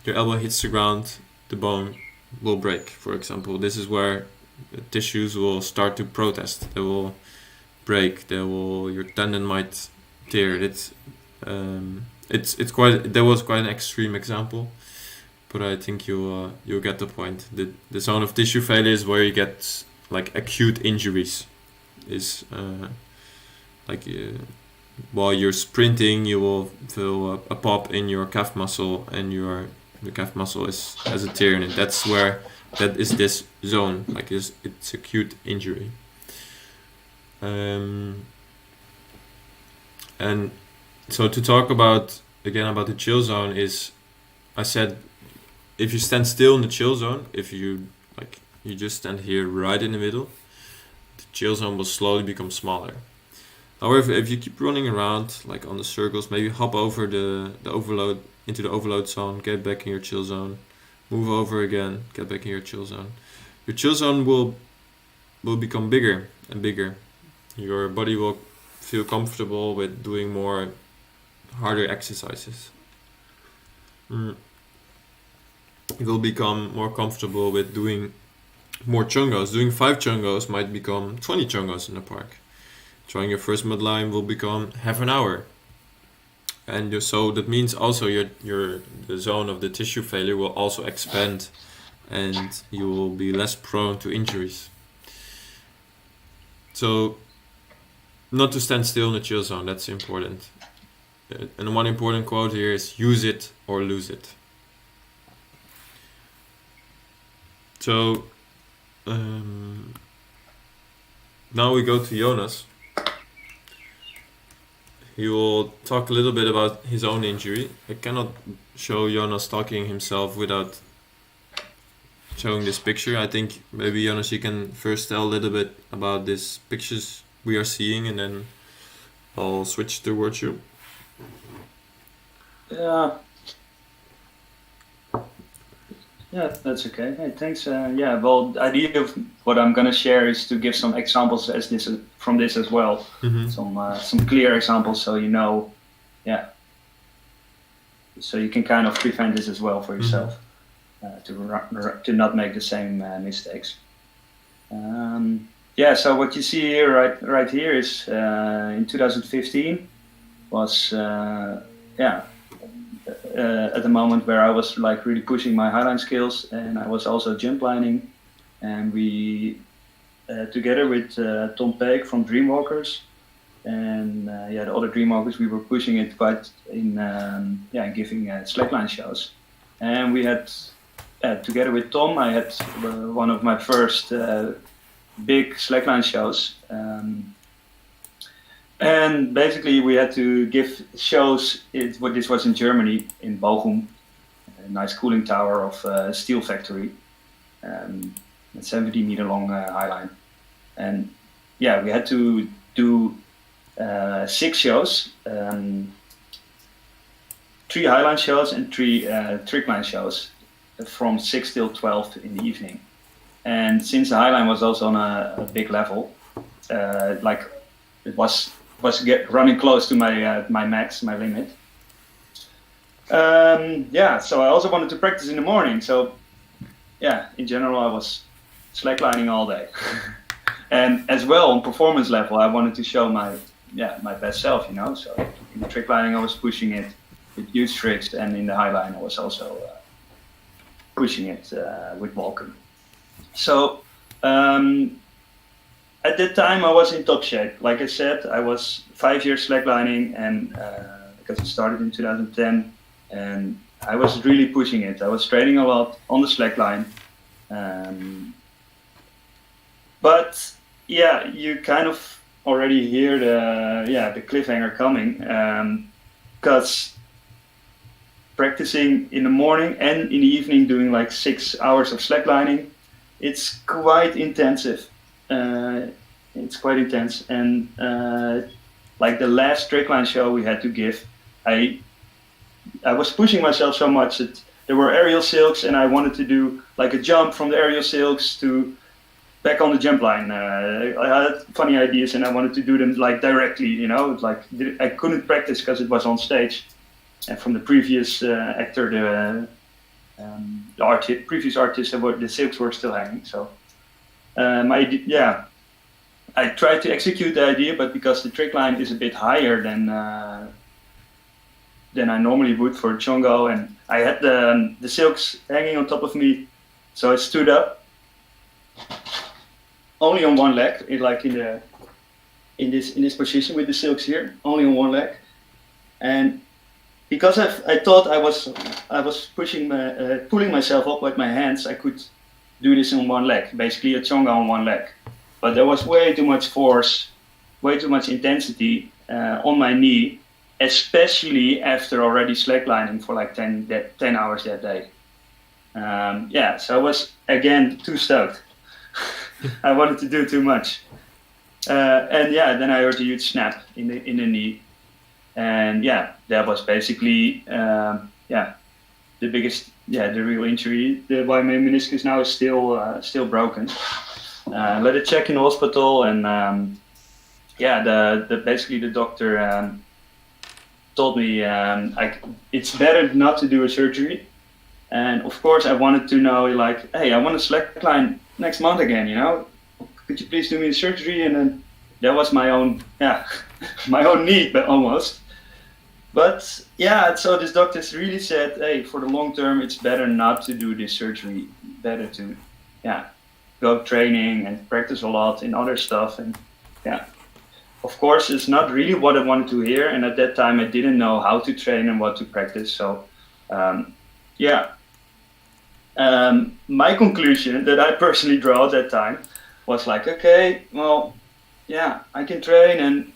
hits the ground, the bone will break, for example. This is where the tissues will start to protest. They will break. Your tendon might tear. That was quite an extreme example, but I think you'll get the point. The zone of tissue failure is where you get like acute injuries. While you're sprinting, you will feel a pop in your calf muscle, and the calf muscle has a tear in it. That is this zone, like it's acute injury. And so to talk about the chill zone is, I said, if you stand still in the chill zone, if you just stand here right in the middle, the chill zone will slowly become smaller. However, if you keep running around like on the circles, maybe hop over the overload into the overload zone, get back in your chill zone, move over again, get back in your chill zone. Your chill zone will become bigger and bigger. Your body will feel comfortable with doing more harder exercises. You will become more comfortable with doing more chongos. Doing 5 chongos might become 20 chongos in the park. Trying your first midline will become half an hour. And so that means also the zone of the tissue failure will also expand, and you will be less prone to injuries. So not to stand still in the chill zone, that's important. And one important quote here is, use it or lose it. So now we go to Jonas. He will talk a little bit about his own injury. I cannot show Jonas talking himself without showing this picture. I think maybe Jonas, you can first tell a little bit about these pictures we are seeing, and then I'll switch towards you. Yeah, that's okay. Hey, thanks. Well, the idea of what I'm gonna share is to give some examples from this as well. Mm-hmm. Some clear examples, so you know, so you can kind of prevent this as well for yourself, to not make the same mistakes. So what you see here, right here, is in 2015 was at the moment where I was like really pushing my highline skills, and I was also jump lining, and we together with Tom Peek from Dreamwalkers and the other Dreamwalkers, we were pushing it quite in giving slackline shows, and we had together with Tom, I had one of my first big slackline shows. And basically, we had to give shows. This was in Germany, in Bochum, a nice cooling tower of a steel factory, a 70-meter long highline. And we had to do 6 shows, 3 highline shows and 3 trickline shows from 6 till 12 in the evening. And since the highline was also on a big level, like it was running close to my max, my limit. So I also wanted to practice in the morning. So yeah, in general, I was slacklining all day. And as well, on performance level, I wanted to show my best self, you know. So in the tricklining, I was pushing it with huge tricks, and in the highline, I was also pushing it with walking. So at that time, I was in top shape. Like I said, I was 5 years slacklining, and because it started in 2010, and I was really pushing it. I was training a lot on the slackline. But yeah, you kind of already hear the cliffhanger coming, because practicing in the morning and in the evening, doing like 6 hours of slacklining, it's quite intensive. It's quite intense, and like the last trickline show we had to give, I was pushing myself so much that there were aerial silks, and I wanted to do like a jump from the aerial silks to back on the jump line. I had funny ideas, and I wanted to do them like directly, you know, like I couldn't practice because it was on stage. And from the previous actor, the previous artist, the silks were still hanging. So I tried to execute the idea, but because the trick line is a bit higher than I normally would for Chongo, and I had the silks hanging on top of me, so I stood up only on one leg, in this position with the silks here, only on one leg, and because I thought I was pulling myself up with my hands, I could do this on one leg, basically a Chonga on one leg. But there was way too much force, way too much intensity on my knee, especially after already slacklining for like 10 hours that day. So I was again too stoked. I wanted to do too much. Then I heard a huge snap in the knee. And that was basically the biggest, the real injury. Why my meniscus now is still broken. Let it check in the hospital, and basically the doctor told me it's better not to do a surgery. And of course I wanted to know, like, hey, I want to slackline next month again, you know, could you please do me a surgery? And then that was my own my own need, but almost. But so this doctor really said, hey, for the long term, it's better not to do this surgery. Better to, go training and practice a lot in other stuff. And of course, it's not really what I wanted to hear. And at that time, I didn't know how to train and what to practice. So, my conclusion that I personally draw at that time was like, okay, well, I can train,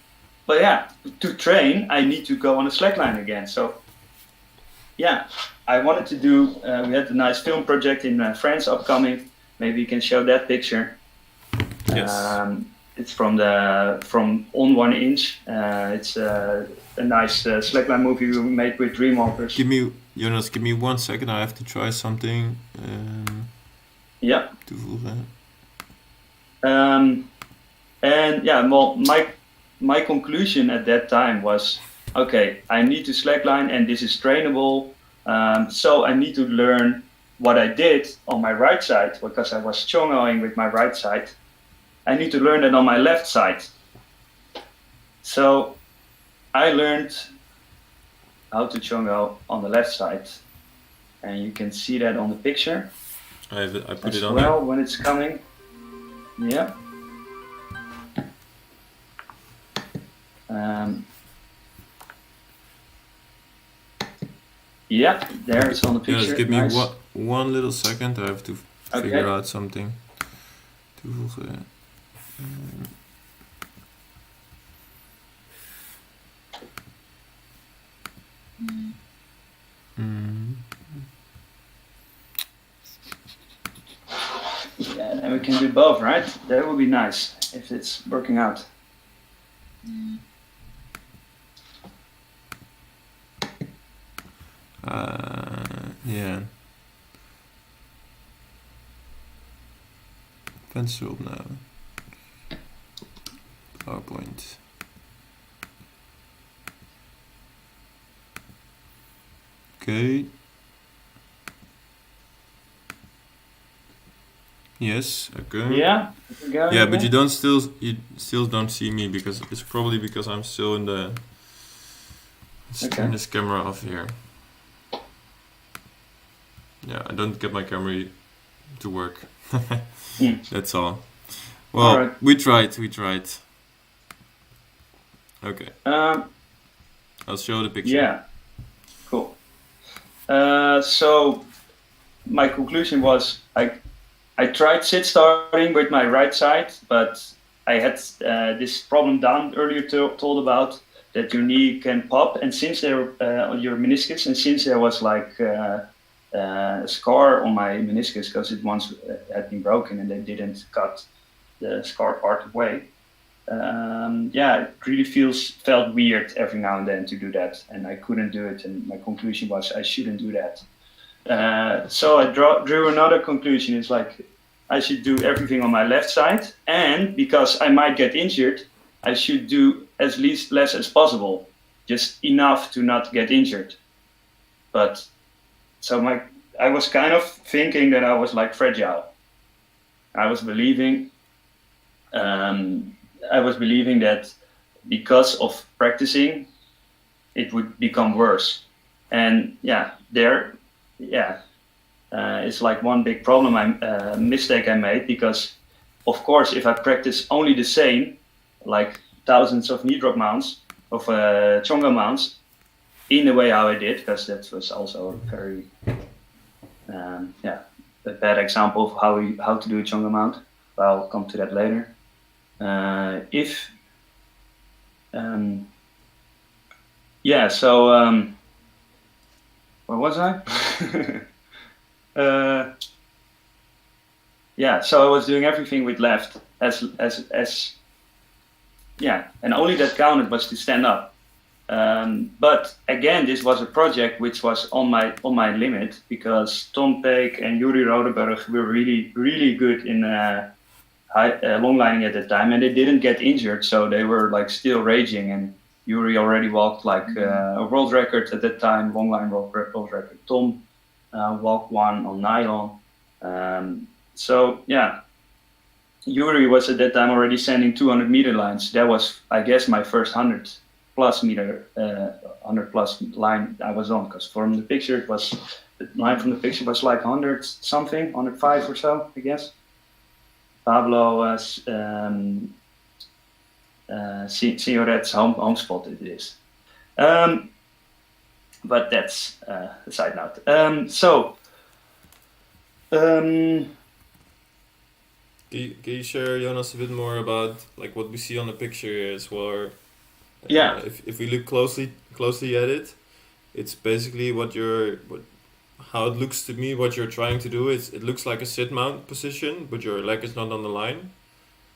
but to train, I need to go on a slackline again. So, I wanted to do, we had a nice film project in France upcoming. Maybe you can show that picture. Yes. It's from On 1 Inch. It's a nice slackline movie we made with Dreamwalkers. Jonas, give me 1 second. I have to try something. Toevoegen. My conclusion at that time was, okay, I need to slackline, and this is trainable. So I need to learn what I did on my right side, because I was chongoing with my right side. I need to learn it on my left side. So I learned how to chongo on the left side, and you can see that on the picture. I put as it on well there. when it's coming. There it's on the picture. Jonas, give me Nice. one little second. I have to figure out something. Toevoegen. And we can do both, right? That would be nice if it's working out. Yeah. Pencil now. PowerPoint. Okay. Yes. Okay. Yeah. Yeah, but you still don't see me because it's probably because I'm still in the. Let's turn this camera off here. Yeah, I don't get my camera to work. That's all. Well, all right. we tried. Okay. I'll show the picture. Yeah. Cool. So my conclusion was I tried sit starting with my right side, but I had this problem Daan earlier told about, that your knee can pop, and since there your meniscus, and since there was like a scar on my meniscus because it once had been broken and they didn't cut the scar part away. It really felt weird every now and then to do that, and I couldn't do it. And my conclusion was I shouldn't do that. So I drew another conclusion. It's like I should do everything on my left side, and because I might get injured, I should do as less as possible, just enough to not get injured. But so I was kind of thinking that I was like fragile. I was believing that because of practicing, it would become worse. And it's like one big problem, mistake I made, because of course, if I practice only the same, like thousands of knee drop mounts, of chonga mounts, in the way how I did, because that was also very, a bad example of how to do a chonga mount. But I'll come to that later. Where was I? So I was doing everything with left and only that counted was to stand up. But again, this was a project which was on my limit, because Tom Peek and Yuri Rodeberg were really, really good in long lining at that time, and they didn't get injured, so they were like still raging. And Yuri already walked like a world record at that time, long line world record. Tom walked one on nylon. Yuri was at that time already sending 200 meter lines. That was, I guess, my first 100 plus line I was on, because from the picture the line from the picture was like 100 something, 105 or so, I guess. Pablo Signoret's home spot it is. But that's a side note. Can you share, Jonas, a bit more about like what we see on the picture as well? If we look closely at it, it's basically how it looks to me. What you're trying to do is it looks like a sit mount position, but your leg is not on the line.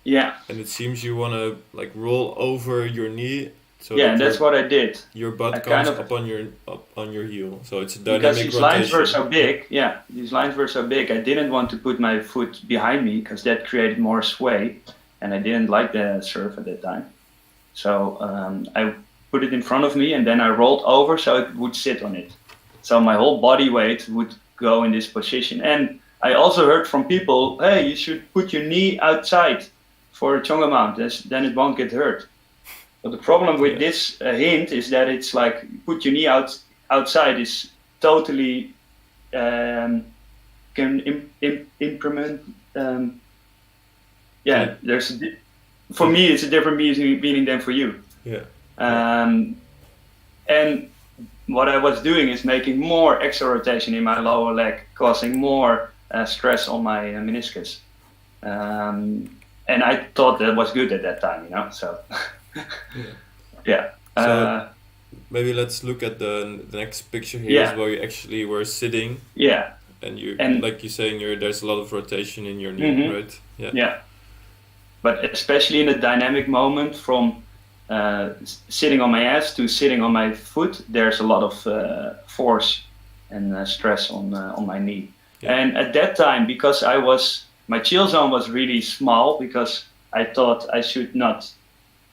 Yeah. And it seems you want to like roll over your knee. So that's what I did. Your butt comes up on your heel, so it's a dynamic because these rotation. lines were so big. Yeah, these lines were so big. I didn't want to put my foot behind me because that created more sway, and I didn't like the surf at that time. So I put it in front of me, and then I rolled over so it would sit on it. So my whole body weight would go in this position. And I also heard from people, hey, you should put your knee outside for a chonga mount. Then it won't get hurt. But the problem with this hint is that it's like put your knee outside is totally can implement. For me it's a different meaning than for you. Yeah. And what I was doing is making more extra rotation in my lower leg, causing more stress on my meniscus. And I thought that was good at that time, so. So maybe let's look at the next picture here, where you actually were sitting. Yeah. And like you're saying, there's a lot of rotation in your knee, right? Yeah. Yeah. But especially in a dynamic moment, from sitting on my ass to sitting on my foot, there's a lot of force and stress on my knee. Yeah. And at that time, because my chill zone was really small, because I thought I should not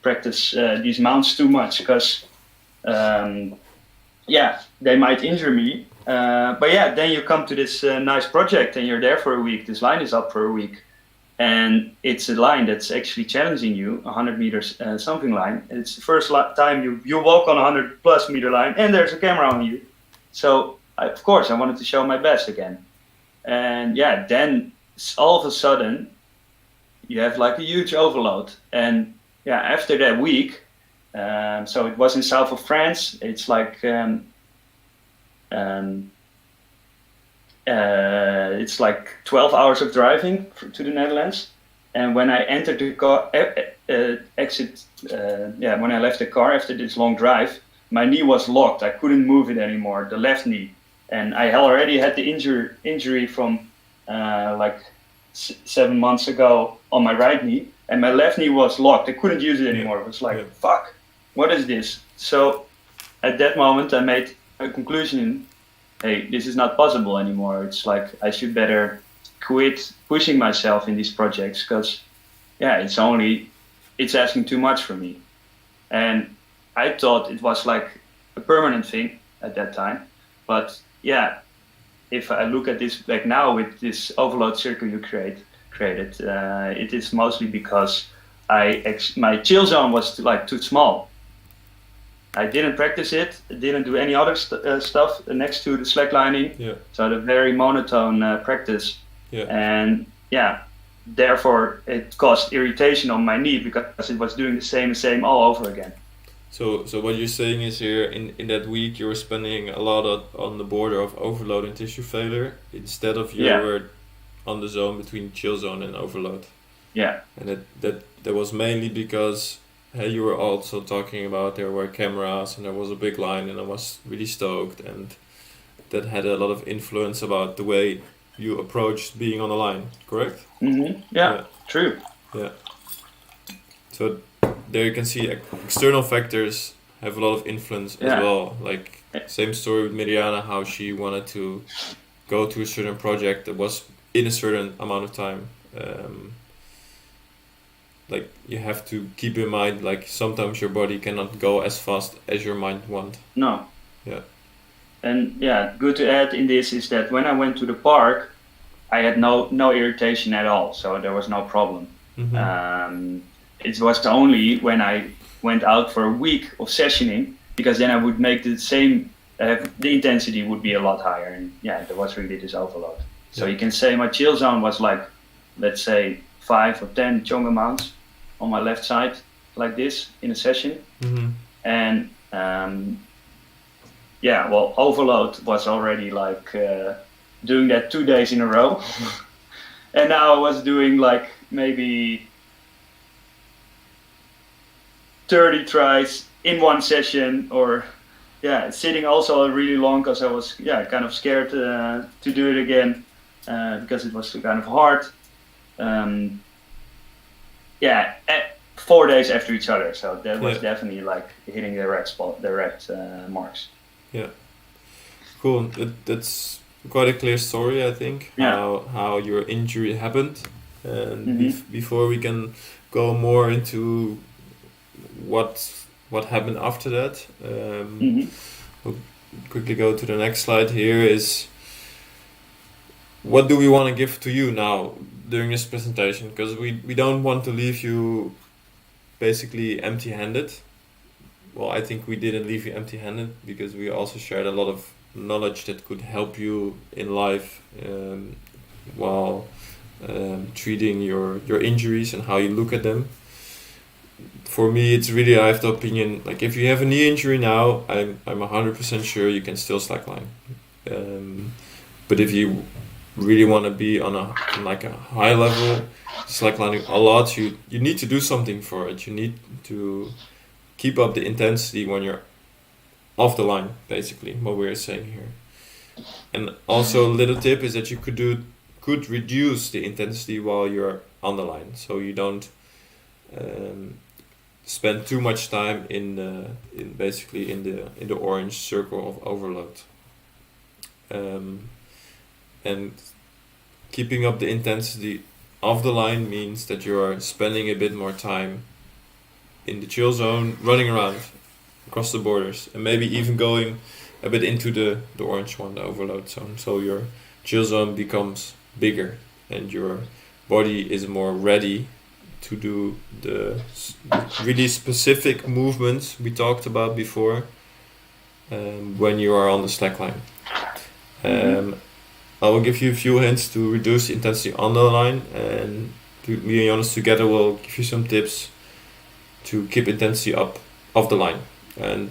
practice these mounts too much, because they might injure me. But yeah, then you come to this nice project and you're there for a week. This line is up for a week, and it's a line that's actually challenging you, 100 meters something line. And it's the first time you walk on a 100+ meter line, and there's a camera on you. So of course I wanted to show my best again. And yeah, then all of a sudden you have like a huge overload. And yeah, after that week, so it was in south of France. It's like it's like 12 hours of driving to the Netherlands. And when I entered the car, when I left the car after this long drive, my knee was locked. I couldn't move it anymore, the left knee. And I already had the injury from 7 months ago on my right knee, and my left knee was locked. I couldn't use it anymore. It was like, fuck, what is this? So at that moment I made a conclusion, hey, this is not possible anymore. It's like I should better quit pushing myself in these projects, because it's asking too much from me. And I thought it was like a permanent thing at that time. But yeah, if I look at this back now with this overload circle you created, it is mostly because my chill zone was too small. I didn't practice it. I didn't do any other stuff next to the slacklining. Yeah. So the very monotone practice. Yeah. And yeah, therefore it caused irritation on my knee, because it was doing the same all over again. So what you're saying is here, in that week you were spending a lot on the border of overload and tissue failure, instead of you were on the zone between chill zone and overload. Yeah. And that was mainly because you were also talking about there were cameras and there was a big line and I was really stoked, and that had a lot of influence about the way you approached being on the line, correct? Mm-hmm. Yeah, true. Yeah. So there you can see external factors have a lot of influence as well. Like same story with Miriana, how she wanted to go to a certain project that was in a certain amount of time. Like you have to keep in mind, like sometimes your body cannot go as fast as your mind want. No. Yeah. And yeah, good to add in this is that when I went to the park, I had no irritation at all, so there was no problem. Mm-hmm. It was only when I went out for a week of sessioning, because then I would make the same, the intensity would be a lot higher, and yeah, there was really this overload. So you can say my chill zone was like, let's say 5 or 10 chonga mounts on my left side, like this in a session. Mm-hmm. And overload was already like doing that 2 days in a row. And now I was doing like maybe 30 tries in one session, or sitting also really long, because I was kind of scared to do it again, because it was kind of hard. 4 days after each other, so that was definitely like hitting the right spot, the right marks. Yeah, cool. That's quite a clear story, I think. How your injury happened, and before we can go more into what happened after that, we'll quickly go to the next slide. Here is, what do we want to give to you now during this presentation, because we don't want to leave you basically empty-handed. Well, I think we didn't leave you empty-handed, because we also shared a lot of knowledge that could help you in life while treating your injuries and how you look at them. For me, it's really, I have the opinion, like if you have a knee injury now, I'm 100% sure you can still slackline. But if you really want to be on a high level slacklining a lot, you need to do something for it. You need to keep up the intensity when you're off the line, basically, what we're saying here. And also a little tip is that you could reduce the intensity while you're on the line, so you don't spend too much time in the orange circle of overload. And keeping up the intensity of the line means that you are spending a bit more time in the chill zone, running around across the borders, and maybe even going a bit into the orange one, the overload zone. So your chill zone becomes bigger and your body is more ready to do the really specific movements we talked about before when you are on the slackline. I will give you a few hints to reduce the intensity on the line, and me and Jonas together will give you some tips to keep intensity up of the line. And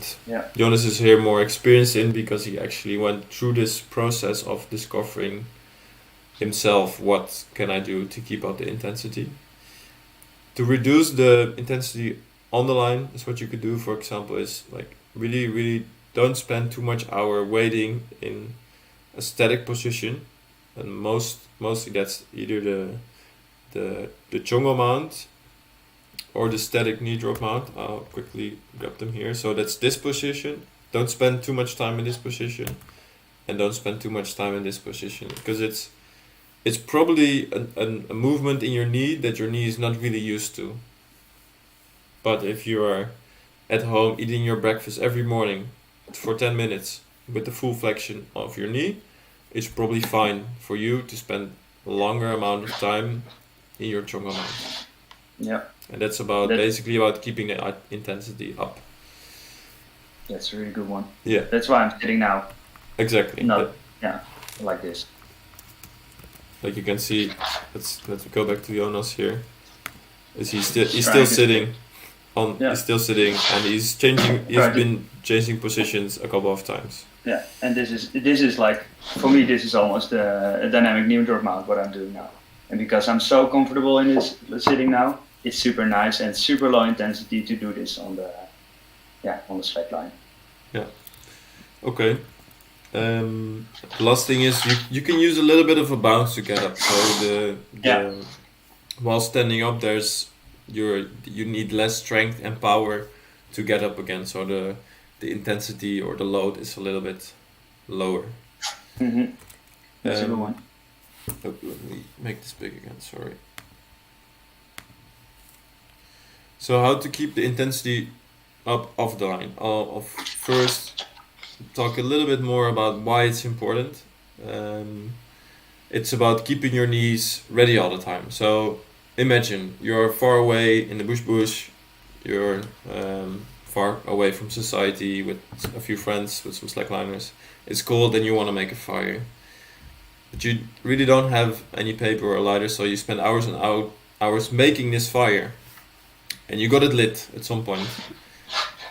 Jonas is here more experienced in because he actually went through this process of discovering himself, what can I do to keep up the intensity. To reduce the intensity on the line is what you could do, for example, is like really don't spend too much hour waiting in a static position, and mostly that's either the chongo mount or the static knee drop mount. I'll quickly grab them here. So that's this position. Don't spend too much time in this position, and don't spend too much time in this position, because it's probably a movement in your knee that your knee is not really used to. But if you are at home eating your breakfast every morning for 10 minutes with the full flexion of your knee, it's probably fine for you to spend a longer amount of time in your chongo mount. Yeah. And that's basically about keeping the intensity up. That's a really good one. Yeah. That's why I'm sitting now. Exactly. Like this. Like you can see, let's go back to Jonas here. He's still sitting on. Yeah. He's still sitting, and he's changing. He's been changing positions a couple of times. Yeah, and this is like, for me, this is almost a dynamic knee drop mount, what I'm doing now. And because I'm so comfortable in this sitting now, it's super nice and super low intensity to do this on the slackline. Yeah. Okay. Last thing is you can use a little bit of a bounce to get up. So while standing up, you need less strength and power to get up again. So the intensity or the load is a little bit lower. Mm-hmm. That's a good one. Let me make this big again, sorry. So how to keep the intensity up off the line? I'll first talk a little bit more about why it's important. It's about keeping your knees ready all the time. So imagine you're far away in the bush, you're far away from society with a few friends, with some slackliners. It's cold and you want to make a fire. But you really don't have any paper or lighter, so you spend hours and hours making this fire. And you got it lit at some point.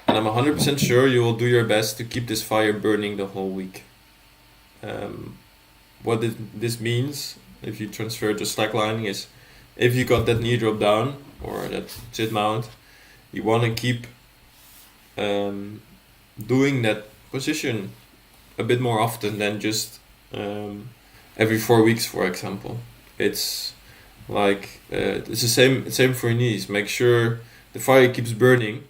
And I'm 100% sure you will do your best to keep this fire burning the whole week. What this means, if you transfer to slacklining, is if you got that knee drop down or that sit mount, you want to keep doing that position a bit more often than just every 4 weeks, for example. It's like it's the same for your knees. Make sure the fire keeps burning,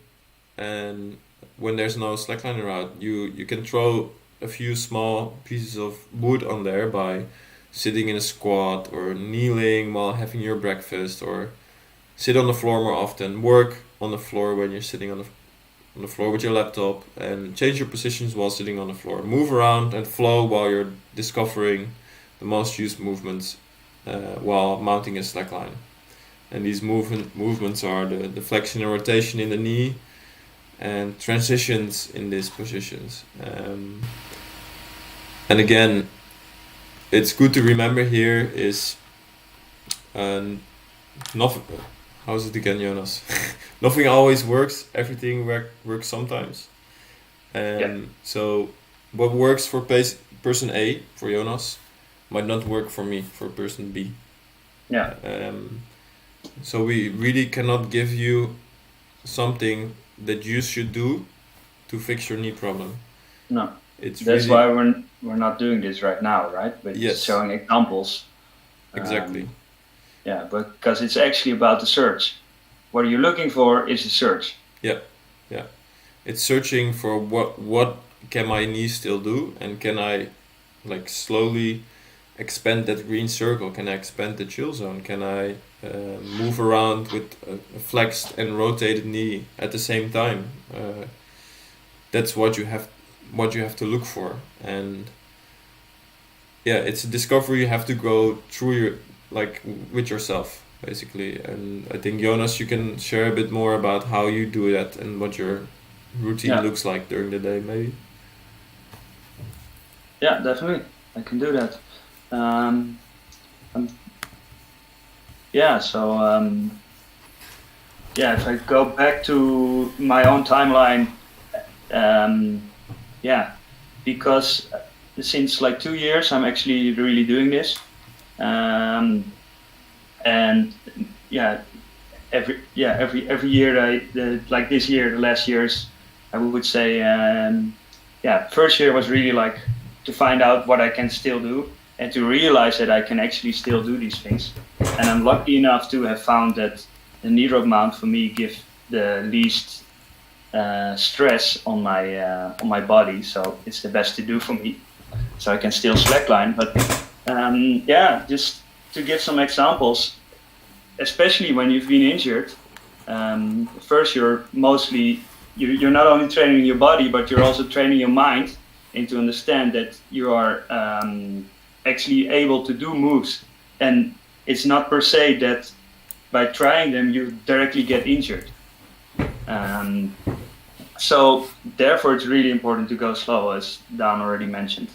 and when there's no slackliner out, you can throw a few small pieces of wood on there by sitting in a squat or kneeling while having your breakfast, or sit on the floor more often. Work on the floor when you're sitting on the floor with your laptop, and change your positions while sitting on the floor. Move around and flow while you're discovering the most used movements while mounting a slackline. And these movements are the flexion and rotation in the knee, and transitions in these positions. And again, it's good to remember here is nothing. How's it again, Jonas? Nothing always works. Everything works sometimes. So what works for person A, for Jonas, might not work for me, for person B. Yeah. So we really cannot give you something that you should do to fix your knee problem. No. That's why we're not doing this right now, right? But showing examples. Exactly. Because it's actually about the search. What you're looking for is a search. Yeah. It's searching for what can my knee still do, and can I like slowly expand that green circle? Can I expand the chill zone? Can I move around with a flexed and rotated knee at the same time? That's what you have to look for. And yeah, it's a discovery you have to go through with yourself, basically. And I think, Jonas, you can share a bit more about how you do that and what your routine looks like during the day, maybe. Yeah, definitely, I can do that. If I go back to my own timeline, because since like 2 years I'm actually really doing this, and every year like this year, the last years, I would say, first year was really like to find out what I can still do and to realize that I can actually still do these things. And I'm lucky enough to have found that the knee drop mount for me gives the least stress on my body, so it's the best to do for me. So I can still slackline, but just to give some examples, especially when you've been injured. First, you're not only training your body, but you're also training your mind into understand that you are actually able to do moves, and it's not per se that by trying them you directly get injured. So therefore it's really important to go slow, as Daan already mentioned.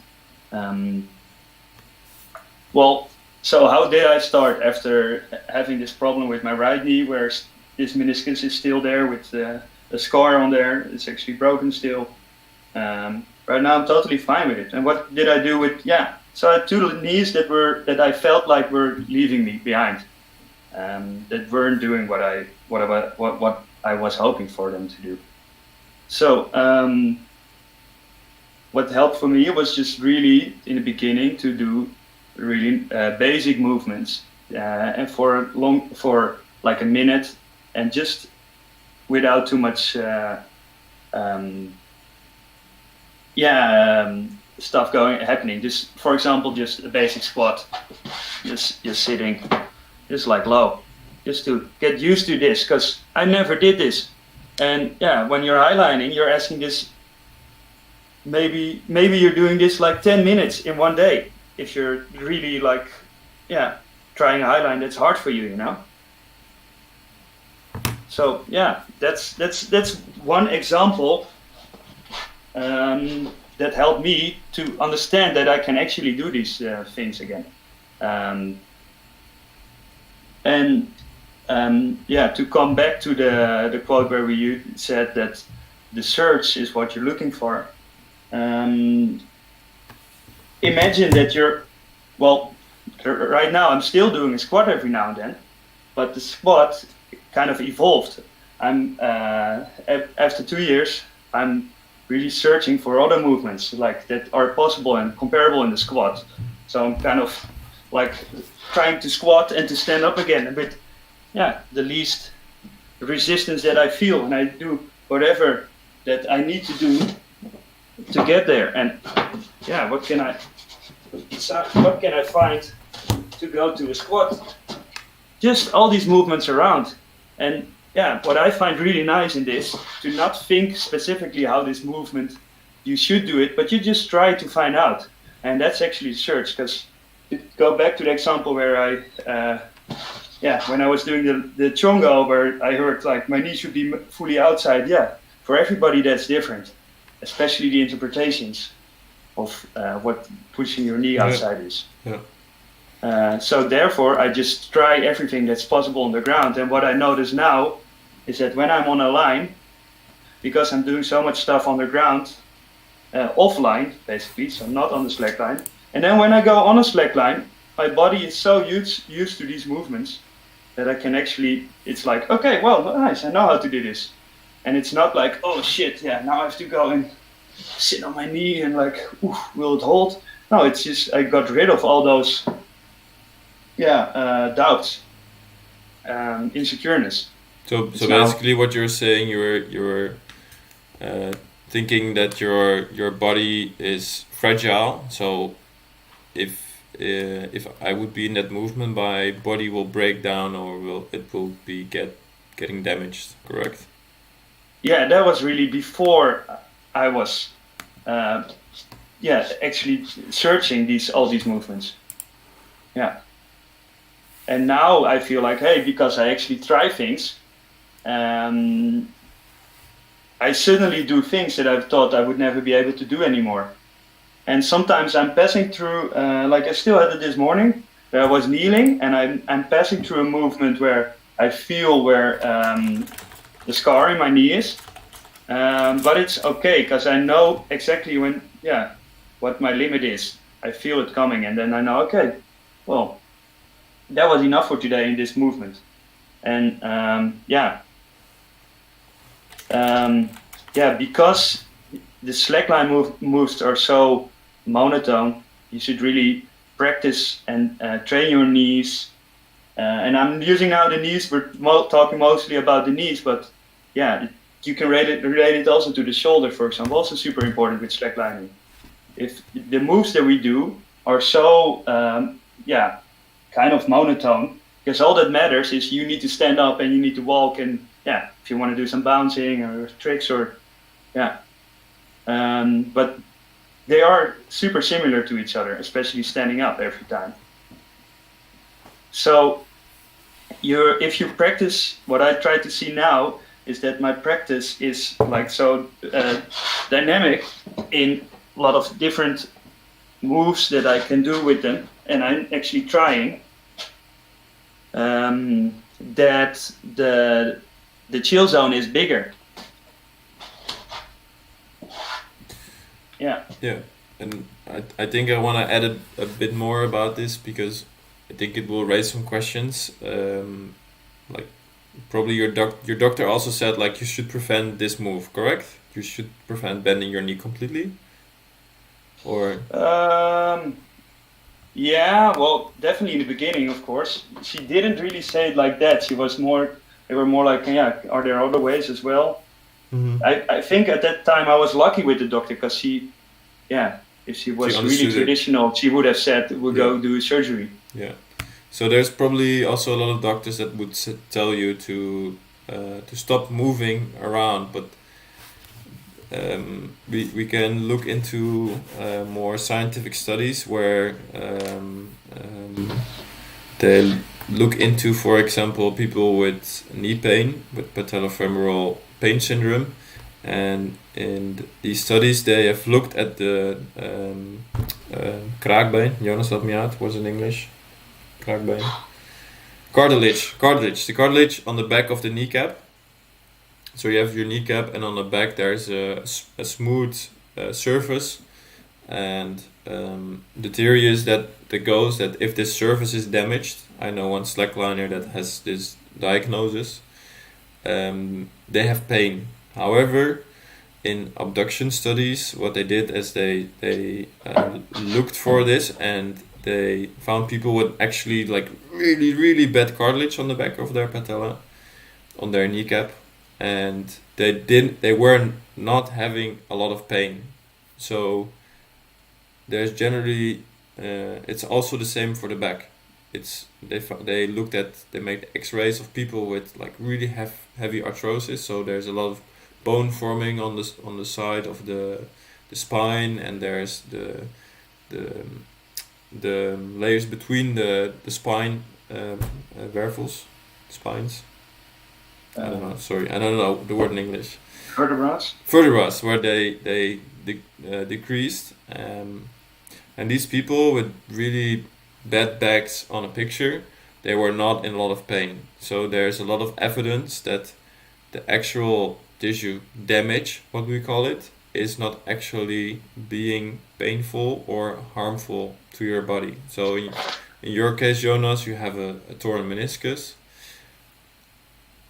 So how did I start after having this problem with my right knee, where this meniscus is still there with a scar on there? It's actually broken still. Right now I'm totally fine with it. And what did I do with, so I had two knees that I felt like were leaving me behind, that weren't doing what I was hoping for them to do. So what helped for me was just really in the beginning to do really basic movements, and for like a minute, and just without too much stuff happening. Just, for example, just a basic squat, just sitting, just like low, just to get used to this, because I never did this. And when you're highlining, you're asking this. Maybe you're doing this like 10 minutes in one day. If you're really like, trying a highline, that's hard for you, you know. So that's one example that helped me to understand that I can actually do these things again. To come back to the quote where you said that the search is what you're looking for. Imagine that right now I'm still doing a squat every now and then, but the squat kind of evolved. After 2 years, I'm really searching for other movements like that are possible and comparable in the squat. So I'm kind of like trying to squat and to stand up again with the least resistance that I feel, and I do whatever that I need to do to get there. And what can I find to go to a squat? Just all these movements around. And what I find really nice in this, to not think specifically how this movement you should do it, but you just try to find out. And that's actually search, because to go back to the example where I when I was doing the chongo, where I heard like my knee should be fully outside. For everybody that's different, especially the interpretations of what pushing your knee outside is. So therefore I just try everything that's possible on the ground. And what I notice now is that when I'm on a line, because I'm doing so much stuff on the ground, offline basically, so not on the slackline, and then when I go on a slackline, my body is so used to these movements that I can actually, it's like, okay, well, nice, I know how to do this. And it's not like, oh shit, now I have to go and sit on my knee and like, will it hold? No, it's just, I got rid of all those, doubts, insecureness. So basically what you're saying, you're thinking that your body is fragile, so if I would be in that movement, my body will break down or will be getting damaged. Correct? Yeah, that was really before I was, actually searching all these movements. Yeah. And now I feel like, hey, because I actually try things, I suddenly do things that I thought I would never be able to do anymore. And sometimes I'm passing through, like I still had it this morning, where I was kneeling, and I'm passing through a movement where I feel where the scar in my knee is. But it's okay, because I know exactly what my limit is. I feel it coming, and then I know, okay, well, that was enough for today in this movement. And because the slackline moves are so monotone, you should really practice and train your knees. And I'm using now the knees. We're talking mostly about the knees, but yeah, you can relate it also to the shoulder, for example. Also super important with slacklining. If the moves that we do are so kind of monotone, because all that matters is you need to stand up and you need to walk, and if you want to do some bouncing or tricks but they are super similar to each other, especially standing up every time. So if you practice, what I try to see now is that my practice is like so dynamic in a lot of different moves that I can do with them, and I'm actually trying that the chill zone is bigger. Yeah, and I think I want to add a bit more about this, because I think it will raise some questions. Like probably your doctor also said like you should prevent this move, correct? You should prevent bending your knee completely, or well, definitely in the beginning, of course. She didn't really say it like that. They were more like, are there other ways as well? Mm-hmm. I think at that time I was lucky with the doctor, because if she was really traditional, she would have said, we'll go do surgery. Yeah. So there's probably also a lot of doctors that would tell you to stop moving around, but we can look into more scientific studies where they look into, for example, people with knee pain, with patellofemoral pain syndrome, and in these studies they have looked at the kraakbeen. Jonas, help me out. What's in English? Kraakbeen. Cartilage. The cartilage on the back of the kneecap. So you have your kneecap, and on the back there's a smooth surface, and the theory is that if this surface is damaged, I know one slackliner that has this diagnosis, they have pain. However, in abduction studies, what they did is they looked for this, and they found people with actually like really, really bad cartilage on the back of their patella, on their kneecap, and they were not having a lot of pain. So there's generally it's also the same for the back. They made x-rays of people with like really heavy arthrosis, so there's a lot of bone forming on the side of the spine, and there's the layers between the spine spines. I don't know. Sorry, I don't know the word in English. Vertebrae, where they decreased, and these people with really bad backs on a picture, they were not in a lot of pain. So there's a lot of evidence that the actual tissue damage, what we call it, is not actually being painful or harmful to your body. So in your case, Jonas, you have a torn meniscus,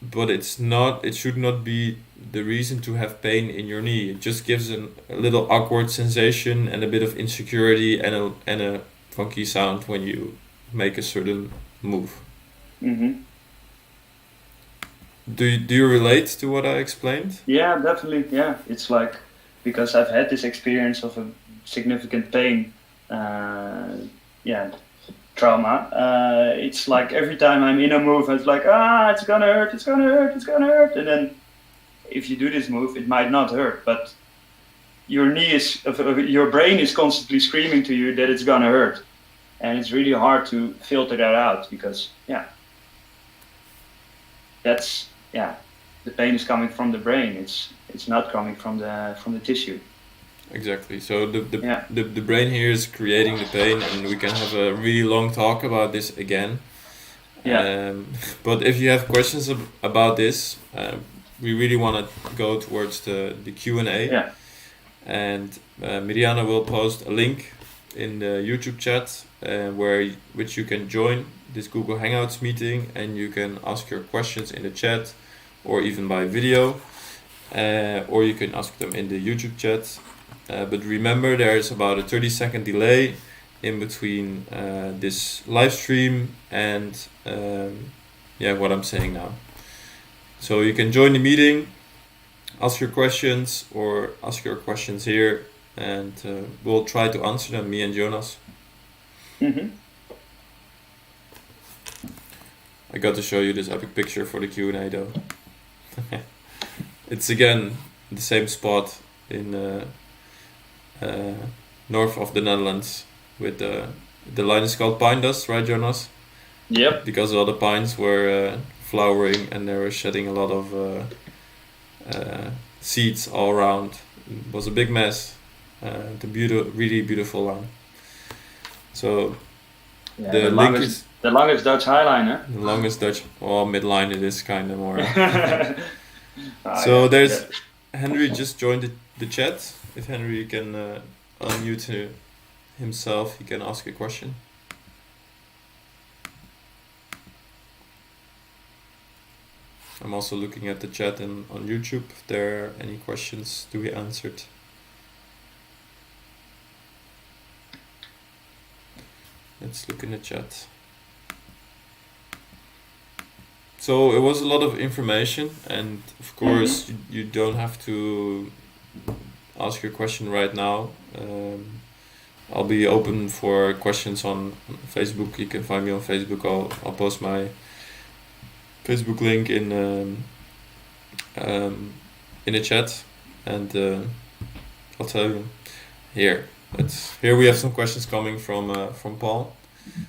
but it should not be the reason to have pain in your knee. It just gives a little awkward sensation and a bit of insecurity and a funky sound when you make a certain move. Mm-hmm. Do you relate to what I explained? Yeah, definitely. Yeah, it's like, because I've had this experience of a significant pain trauma. It's like every time I'm in a move, it's like, it's gonna hurt, it's gonna hurt, it's gonna hurt. And then if you do this move, it might not hurt, but your brain is constantly screaming to you that it's gonna hurt. And it's really hard to filter that out because, the pain is coming from the brain. It's not coming from the tissue. Exactly. So the brain here is creating the pain, and we can have a really long talk about this again. But if you have questions about this, we really want to go towards the Q&A. Yeah. And Miriana will post a link in the YouTube chat which you can join this Google Hangouts meeting, and you can ask your questions in the chat or even by video, or you can ask them in the YouTube chat. But remember, there's about a 30-second delay in between this live stream and what I'm saying now. So you can join the meeting, ask your questions, or ask your questions here, and we'll try to answer them, me and Jonas. Mm-hmm. I got to show you this epic picture for the Q&A though. It's again the same spot in north of the Netherlands with the line is called pine dust, right, Jonas? Yep. Because all the pines were flowering and they were shedding a lot of seeds all around. It was a big mess. Really beautiful line. So the link is the longest Dutch highline, huh? the longest Dutch, midline it is kind of more. So there's Henry just joined the chat. If Henry can unmute himself, he can ask a question. I'm also looking at the chat on YouTube if there are any questions to be answered. Let's look in the chat. So it was a lot of information, and of course you don't have to ask your question right now. I'll be open for questions on Facebook. You can find me on Facebook. I'll post my Facebook link in the chat, and I'll tell you here. Here we have some questions coming from Paul.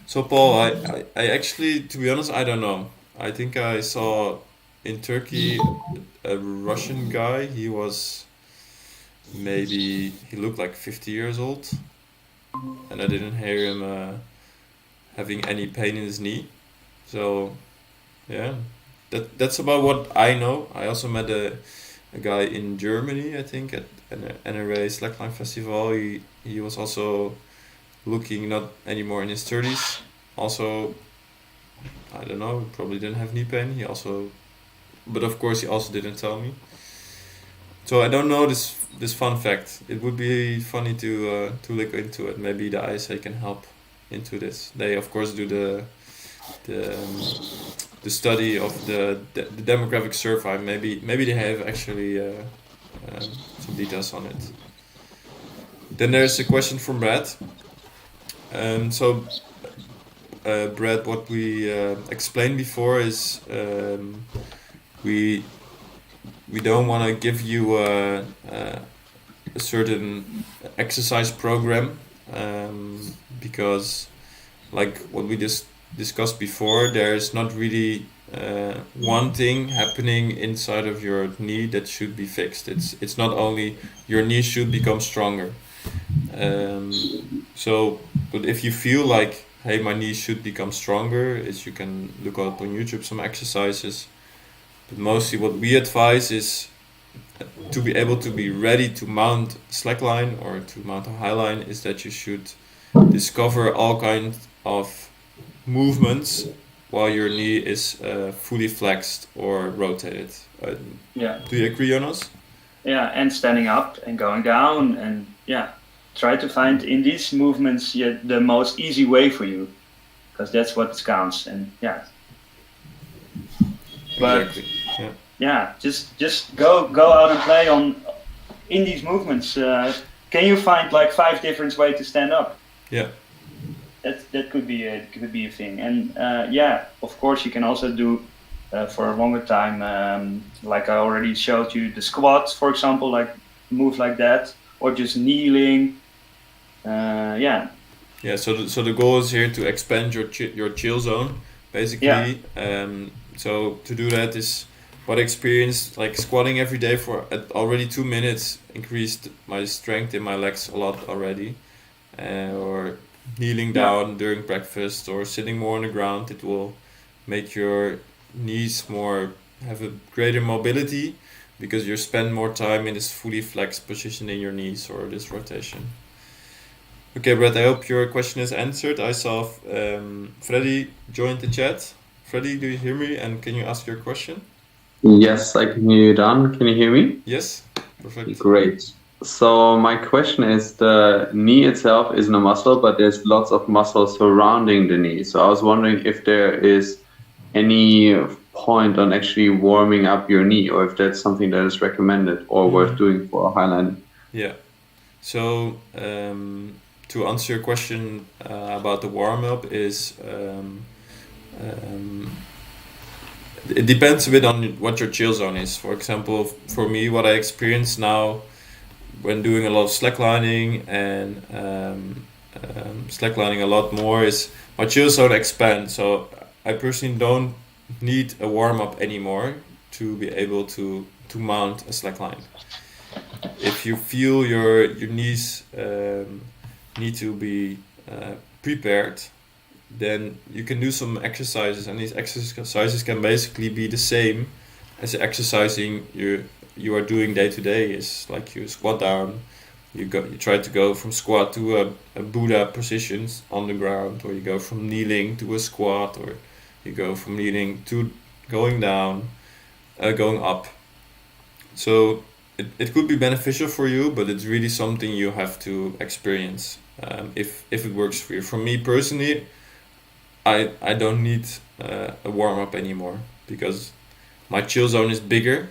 So Paul, I actually, to be honest, I don't know. I think I saw in Turkey a Russian guy. He looked like 50 years old, and I didn't hear him having any pain in his knee. So yeah, that's about what I know. I also met a guy in Germany, I think, at an NRA Slackline festival. He was also looking not anymore in his 30s. Also, I don't know, probably didn't have knee pain. But of course he also didn't tell me. So I don't know this fun fact. It would be funny to look into it. Maybe the ISA can help into this. They of course do the study of the demographic survey. Maybe they have actually some details on it. Then there's a question from Brad. Brad, what we explained before is we don't want to give you a certain exercise program because, like what we just discussed before, there's not really one thing happening inside of your knee that should be fixed. It's not only your knee should become stronger. But if you feel like, hey, my knee should become stronger, you can look up on YouTube some exercises. But mostly what we advise is to be able to be ready to mount slackline or to mount a highline is that you should discover all kinds of movements while your knee is fully flexed or rotated. Do you agree, Jonas? Yeah, and standing up and going down, and try to find in these movements the most easy way for you, because that's what counts. And but exactly. just go out and play in these movements. Can you find like 5 different ways to stand up? Yeah. That could be a thing. And of course you can also do for a longer time, like I already showed you, the squats, for example, like move like that, or just kneeling. Yeah. So the goal is here to expand your chill zone, basically. Yeah. So to do that is what I experienced, like squatting every day for already 2 minutes increased my strength in my legs a lot already. Or kneeling down during breakfast or sitting more on the ground, it will make your knees have a greater mobility because you spend more time in this fully flexed position in your knees or this rotation. Okay, Brett, I hope your question is answered. I saw Freddy joined the chat. Freddy, do you hear me? And can you ask your question? Yes, I can hear you, Dan. Can you hear me? Yes, perfect. Great. So my question is, the knee itself isn't a muscle, but there's lots of muscles surrounding the knee. So I was wondering if there is any point on actually warming up your knee, or if that's something that is recommended or worth doing for highlining. Yeah. So to answer your question about the warm-up is it depends a bit on what your chill zone is. For example, for me, what I experience now when doing a lot of slacklining and slacklining a lot more is my chill zone expands. So I personally don't need a warm-up anymore to be able to mount a slackline. If you feel your knees need to be prepared, then you can do some exercises, and these exercises can basically be the same as the exercising you are doing day to day. Is like you squat down, you try to go from squat to a Buddha positions on the ground, or you go from kneeling to a squat, or you go from kneeling to going down, going up. So it could be beneficial for you, but it's really something you have to experience if it works for you. For me personally, I don't need a warm-up anymore because my chill zone is bigger.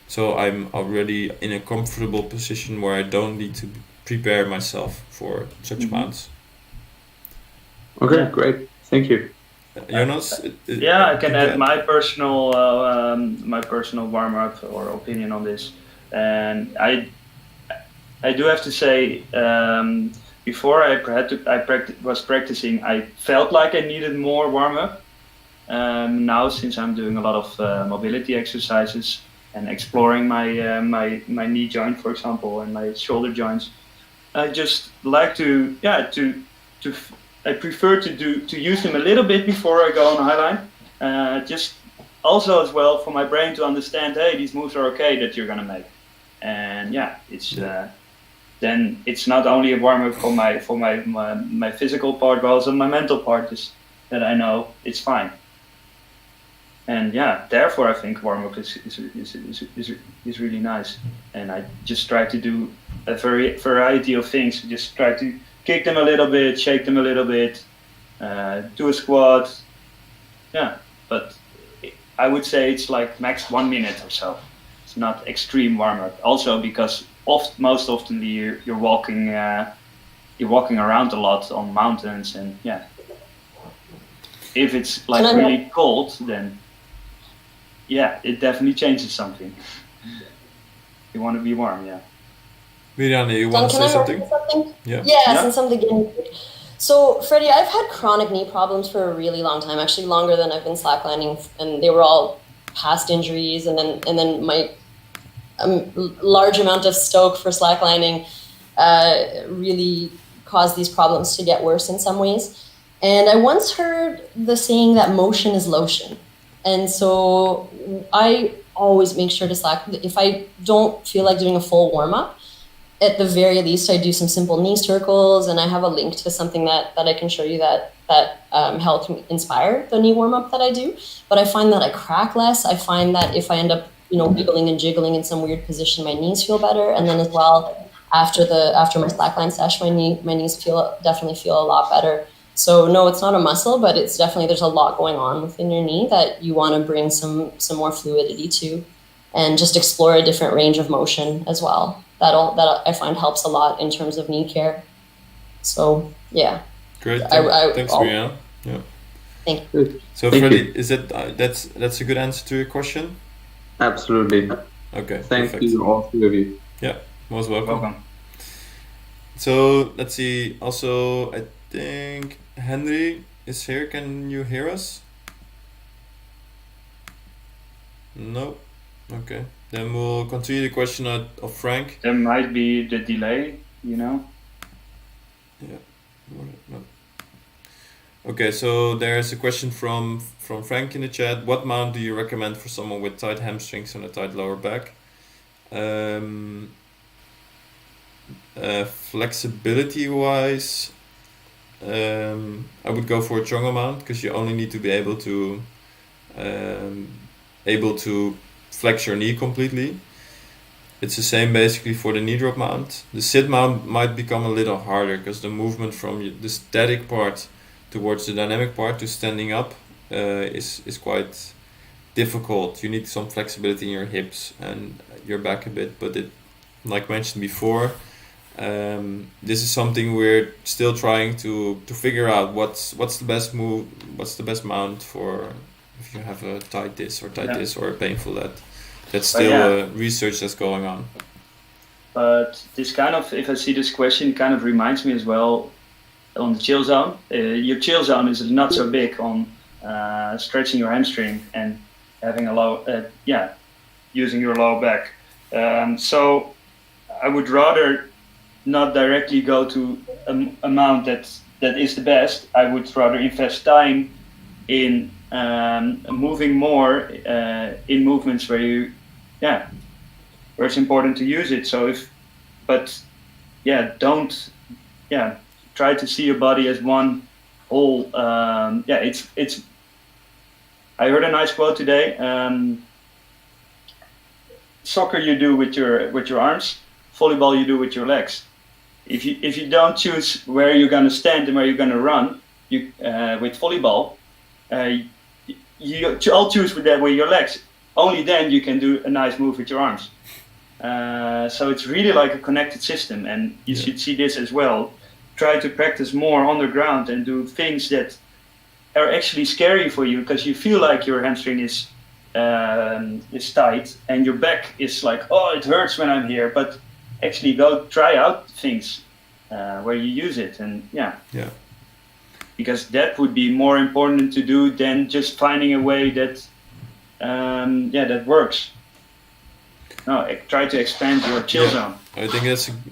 So I'm already in a comfortable position where I don't need to prepare myself for such mounts. Okay, great. Thank you. Jonas? I can add my personal warm-up or opinion on this. And I do have to say, before I was practicing, I felt like I needed more warm-up. Now, since I'm doing a lot of mobility exercises and exploring my knee joint, for example, and my shoulder joints, I just like I prefer to use them a little bit before I go on highline. Just also as well for my brain to understand, hey, these moves are okay that you're gonna make, and then it's not only a warm up for my physical part, but also my mental part is that I know it's fine. And therefore I think warm up is really nice, and I just try to do a variety of things. Just try to kick them a little bit, shake them a little bit, do a squat. But I would say it's like max 1 minute or so. It's not extreme warm-up. Also because most often you're walking around a lot on mountains, and if it's like really cold, then it definitely changes something. You want to be warm, Mirjana, you want to say something? Since I'm beginning. So, Freddie, I've had chronic knee problems for a really long time, actually longer than I've been slacklining, and they were all past injuries, and then my large amount of stoke for slacklining really caused these problems to get worse in some ways. And I once heard the saying that motion is lotion. And so I always make sure to slack. If I don't feel like doing a full warm-up, at the very least, I do some simple knee circles, and I have a link to something that I can show you that helped me inspire the knee warm-up that I do. But I find that I crack less. I find that if I end up, wiggling and jiggling in some weird position, my knees feel better. And then as well, after my slackline session, my knees definitely feel a lot better. So no, it's not a muscle, but it's definitely, there's a lot going on within your knee that you want to bring some more fluidity to, and just explore a different range of motion as well. That I find helps a lot in terms of knee care. So yeah. Great. Thanks, I'll- Brianna. Yeah. Thank Good. So, Thank Freddie, you. is that's a good answer to your question? Absolutely. Okay. Thank Perfect. you, all three of you. Yeah. Most welcome. Welcome. So let's see. Also, I think Henry is here. Can you hear us? No. Okay. Then we'll continue the question of Frank. There might be the delay, you know. No. Okay, so there's a question from Frank in the chat. What mount do you recommend for someone with tight hamstrings and a tight lower back? Flexibility wise, I would go for a Chongo mount because you only need to be able to flex your knee completely. It's the same basically for the knee drop mount. The sit mount might become a little harder because the movement from the static part towards the dynamic part to standing up is quite difficult. You need some flexibility in your hips and your back a bit, but like mentioned before, this is something we're still trying to figure out. What's the best move? What's the best mount for if you have a tight this or this or a painful that? That's still research that's going on. But this kind of, if I see this question, kind of reminds me as well on the chill zone. Your chill zone is not so big on stretching your hamstring and having a low, using your low back. So I would rather not directly go to a mount that is the best. I would rather invest time in moving more in movements where where it's important to use it. So don't try to see your body as one whole. It's. I heard a nice quote today. Soccer you do with your arms, volleyball you do with your legs. If you don't choose where you're gonna stand and where you're gonna run, with volleyball, I'll choose with your legs. Only then you can do a nice move with your arms. So it's really like a connected system, and you should see this as well. Try to practice more on the ground and do things that are actually scary for you because you feel like your hamstring is tight and your back is like, oh, it hurts when I'm here. But actually go try out things where you use it, and because that would be more important to do than just finding a way that that works. No, try to expand your chill zone. I think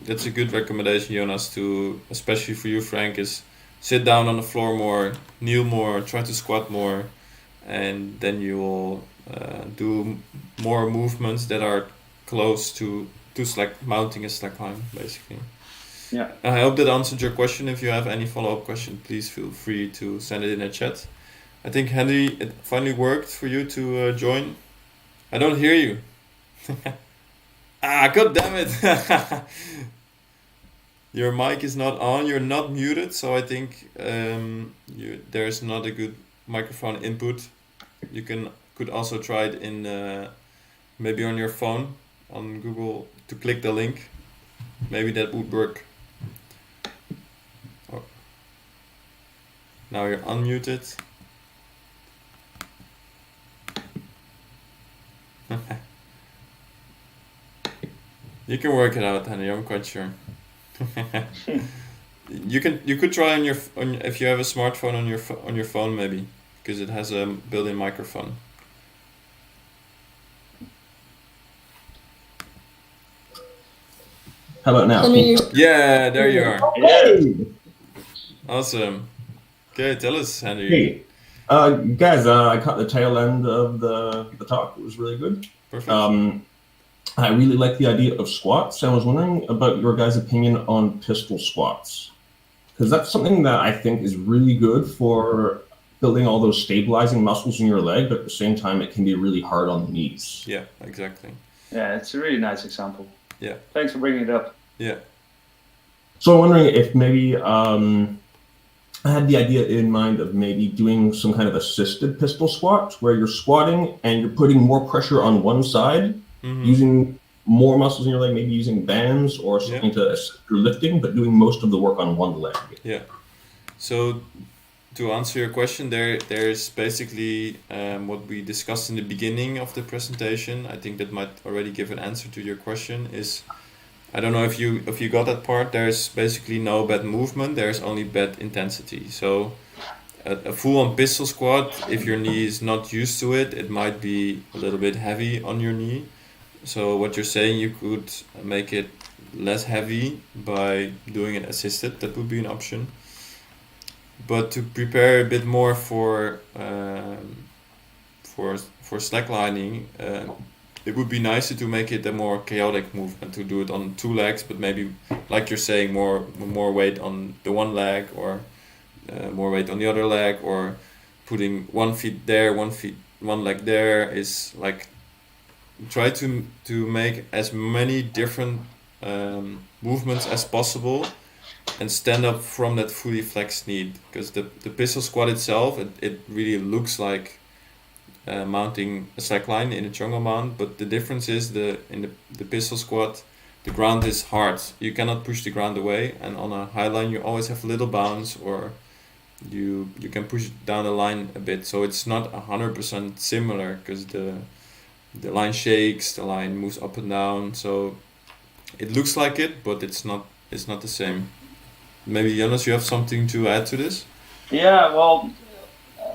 that's a good recommendation, Jonas, to especially for you, Frank, is sit down on the floor more, kneel more, try to squat more, and then you will do more movements that are close to mounting a slackline, basically. Yeah. I hope that answered your question. If you have any follow-up question, please feel free to send it in the chat. I think, Henry, it finally worked for you to join. I don't hear you. God damn it. Your mic is not on, you're not muted, so I think there's not a good microphone input. You could also try it in maybe on your phone, on Google, to click the link. Maybe that would work. Oh. Now you're unmuted. You can work it out, Henry. I'm quite sure. You could try if you have a smartphone on your phone, maybe, because it has a built-in microphone. How about now? Yeah, there you are. Hey, Awesome. Okay, tell us, Henry. hey. Guys, I caught the tail end of the talk. It was really good. Perfect. I really like the idea of squats. I was wondering about your guys' opinion on pistol squats, because that's something that I think is really good for building all those stabilizing muscles in your leg, but at the same time, it can be really hard on the knees. Yeah, exactly. Yeah, it's a really nice example. Yeah. Thanks for bringing it up. Yeah. So I'm wondering if maybe I had the idea in mind of maybe doing some kind of assisted pistol squat where you're squatting and you're putting more pressure on one side, using more muscles in your leg, maybe using bands or something to assist your lifting, but doing most of the work on one leg. Yeah. So to answer your question, there's basically what we discussed in the beginning of the presentation. I think that might already give an answer to your question. Is I don't know if you got that part. There's basically no bad movement. There's only bad intensity. So a full-on pistol squat, if your knee is not used to it, it might be a little bit heavy on your knee. So what you're saying, you could make it less heavy by doing it assisted. That would be an option. But to prepare a bit more for slacklining, it would be nicer to make it a more chaotic movement, to do it on two legs, but maybe, like you're saying, more weight on the one leg, or more weight on the other leg, or putting 1 foot there, one leg there. Is like try to make as many different movements as possible, and stand up from that fully flexed knee, because the pistol squat itself, it really looks like mounting a slackline in a jungle mount, but the difference is in the pistol squat, the ground is hard. You cannot push the ground away, and on a high line you always have a little bounce, or you can push down the line a bit. So it's not 100% similar, because the line shakes, the line moves up and down. So it looks like it, but it's not the same. Maybe Jonas, you have something to add to this? Yeah, well,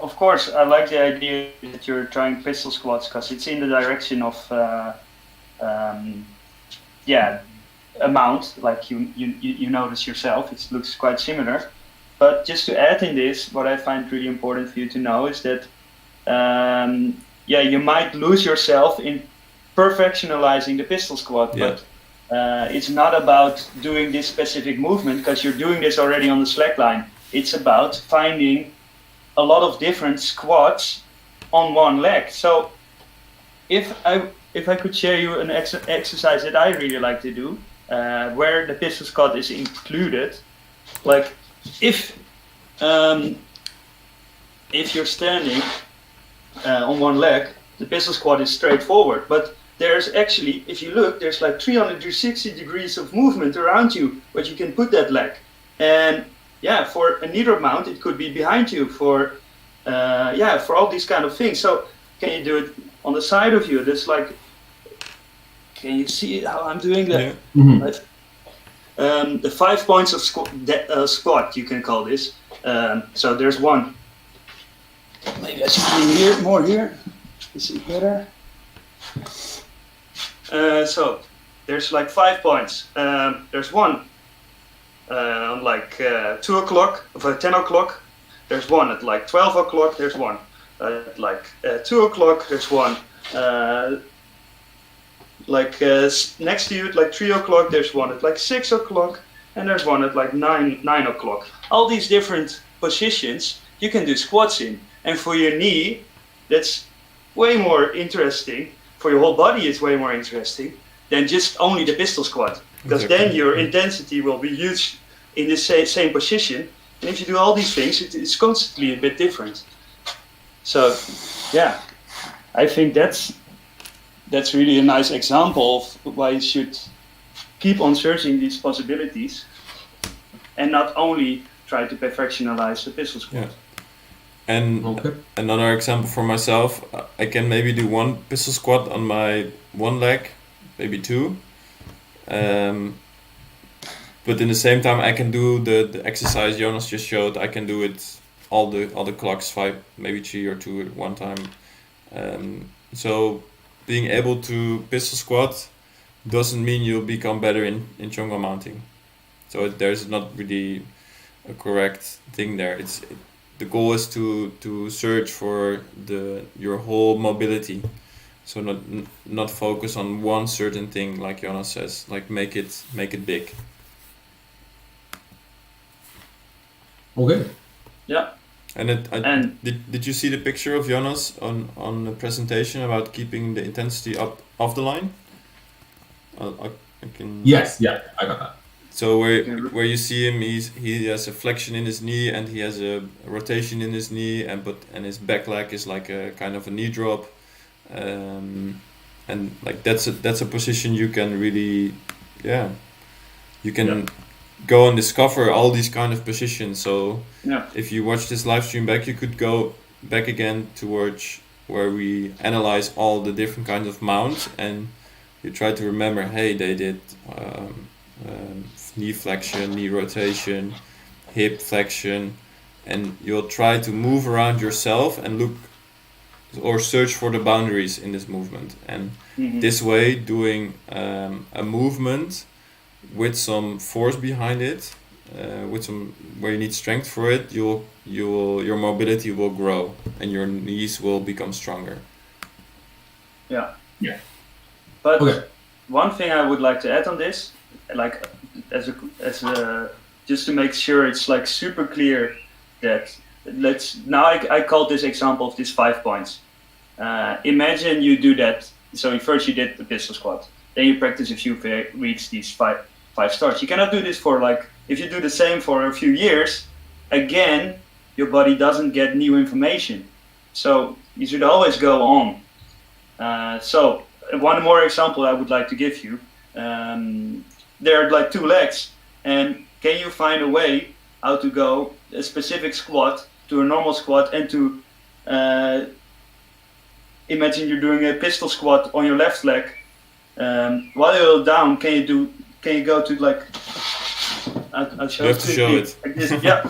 of course, I like the idea that you're trying pistol squats, because it's in the direction of amount, like you notice yourself. It looks quite similar. But just to add in this, what I find really important for you to know is that you might lose yourself in perfectionalizing the pistol squat, but it's not about doing this specific movement, because you're doing this already on the slackline. It's about finding a lot of different squats on one leg. So if I could share you an exercise that I really like to do, where the pistol squat is included, like if you're standing on one leg, the pistol squat is straightforward, but there's actually, if you look, there's like 360 degrees of movement around you, but you can put that leg. And for a knee drop mount, it could be behind you, for all these kind of things. So can you do it on the side of you? That's like, can you see how I'm doing that? Yeah. Mm-hmm. Right? The 5 points of squat, you can call this. So there's one. Maybe I should be more here. Is it better? So there's like 5 points. There's one on like 2 o'clock, or 10 o'clock. There's one at like 12 o'clock. There's one at like 2 o'clock. There's one next to you at like 3 o'clock. There's one at like 6 o'clock, and there's one at like 9 o'clock. All these different positions you can do squats in, and for your knee, that's way more interesting. For your whole body, it's way more interesting than just only the pistol squat, because then your intensity will be huge in the same position. And if you do all these things, it's constantly a bit different. So, yeah, I think that's really a nice example of why you should keep on searching these possibilities, and not only try to perfectionalize the pistol squat. Yeah. And another example for myself, I can maybe do one pistol squat on my one leg, maybe two. But in the same time, I can do the exercise Jonas just showed. I can do it all the clocks, 5, maybe 3 or 2 at one time. So being able to pistol squat doesn't mean you'll become better in jungle mounting. So there's not really a correct thing there. The goal is to search for your whole mobility. So not focus on one certain thing, like Jonas says. Like make it big. Okay. Yeah. And did you see the picture of Jonas on the presentation about keeping the intensity up off the line? I can. Yes. Yeah, I got that. So where you see him, he has a flexion in his knee, and he has a rotation in his knee, and his back leg is like a kind of a knee drop, and like that's a position you can really, you can go and discover all these kind of positions. So if you watch this live stream back, you could go back again towards where we analyze all the different kinds of mounts, and you try to remember, hey, they did knee flexion, knee rotation, hip flexion, and you'll try to move around yourself and look or search for the boundaries in this movement. And this way, doing a movement with some force behind it, with some where you need strength for it, your mobility will grow and your knees will become stronger. But one thing I would like to add on this, like as a just to make sure it's like super clear that I call this example of these 5 points. Imagine you do that. So first you did the pistol squat, then you practice a few weeks these five starts. You cannot do this for like, if you do the same for a few years, again, your body doesn't get new information. So you should always go on. So one more example I would like to give you. There are like 2 legs, and can you find a way how to go a specific squat to a normal squat, and to imagine you're doing a pistol squat on your left leg. While you're down, can you go to like, I'll show you have to show it. Like this. Yeah.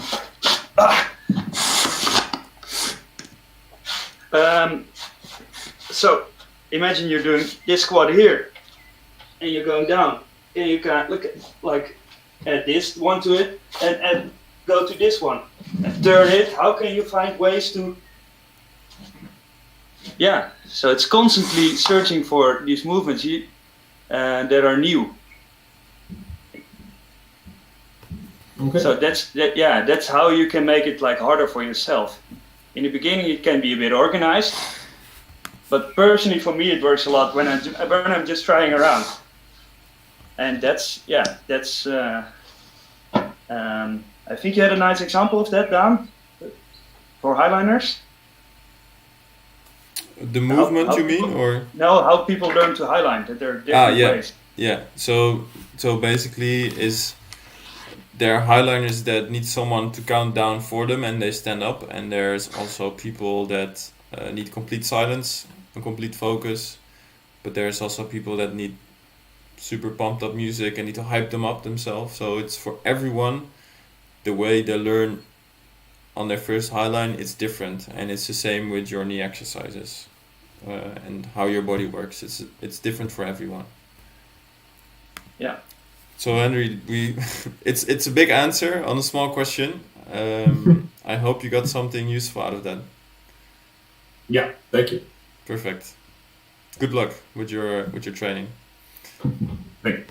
So imagine you're doing this squat here, and you're going down, and you can look at like add this one to it, and go to this one, and turn it. How can you find ways to? Yeah, so it's constantly searching for these movements that are new. Okay. So that's how you can make it like harder for yourself. In the beginning, it can be a bit organized, but personally for me, it works a lot when I'm just trying around. And I think you had a nice example of that, Daan, for highliners. The movement, you mean, or no? How people learn to highline? That there are different ways. Yeah. So basically, there are highliners that need someone to count down for them, and they stand up. And there's also people that need complete silence and complete focus. But there's also people that need super pumped up music and need to hype them up themselves. So it's for everyone. The way they learn on their first highline, it's different, and it's the same with your knee exercises and how your body works. It's different for everyone. Yeah. So Henry, it's a big answer on a small question. I hope you got something useful out of that. Yeah, thank you. Perfect. Good luck with your training. Thank you.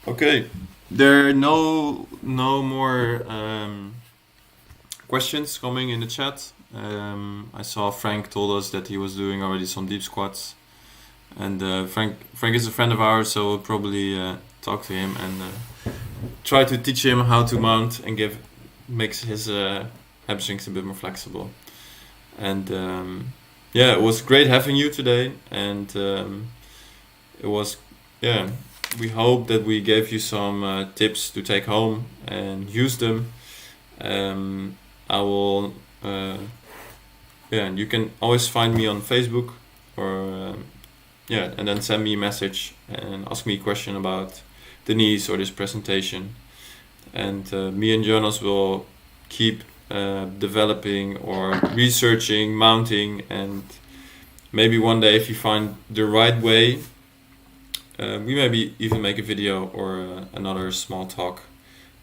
Okay, there are no more questions coming in the chat. I saw Frank told us that he was doing already some deep squats, and Frank is a friend of ours, so we'll probably talk to him and try to teach him how to mount and makes his hamstrings a bit more flexible. And it was great having you today, and it was we hope that we gave you some tips to take home and use them. I will and you can always find me on Facebook, or and then send me a message and ask me a question about the knees or this presentation, and me and Jonas will keep developing or researching mounting, and maybe one day if you find the right way, we maybe even make a video or another small talk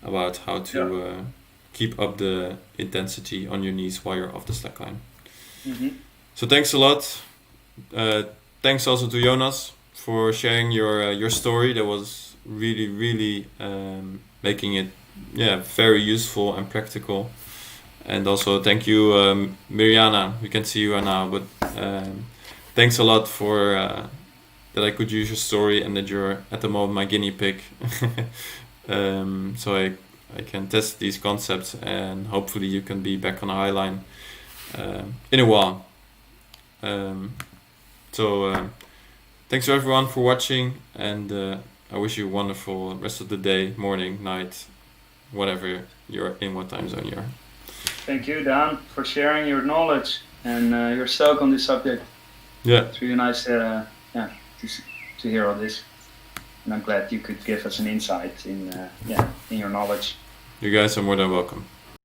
about how to keep up the intensity on your knees while you're off the slackline. Mm-hmm. So thanks a lot. Thanks also to Jonas for sharing your story. That was really making it very useful and practical. And also thank you, Mirjana. We can see you now, but thanks a lot for that I could use your story, and that you're at the moment my guinea pig. So I can test these concepts, and hopefully you can be back on a high line in a while. thanks everyone for watching, and I wish you a wonderful rest of the day, morning, night, whatever you're in, what time zone you're. Thank you, Daan, for sharing your knowledge and your stoke on this subject. Yeah. It's really nice to hear all this. And I'm glad you could give us an insight in your knowledge. You guys are more than welcome.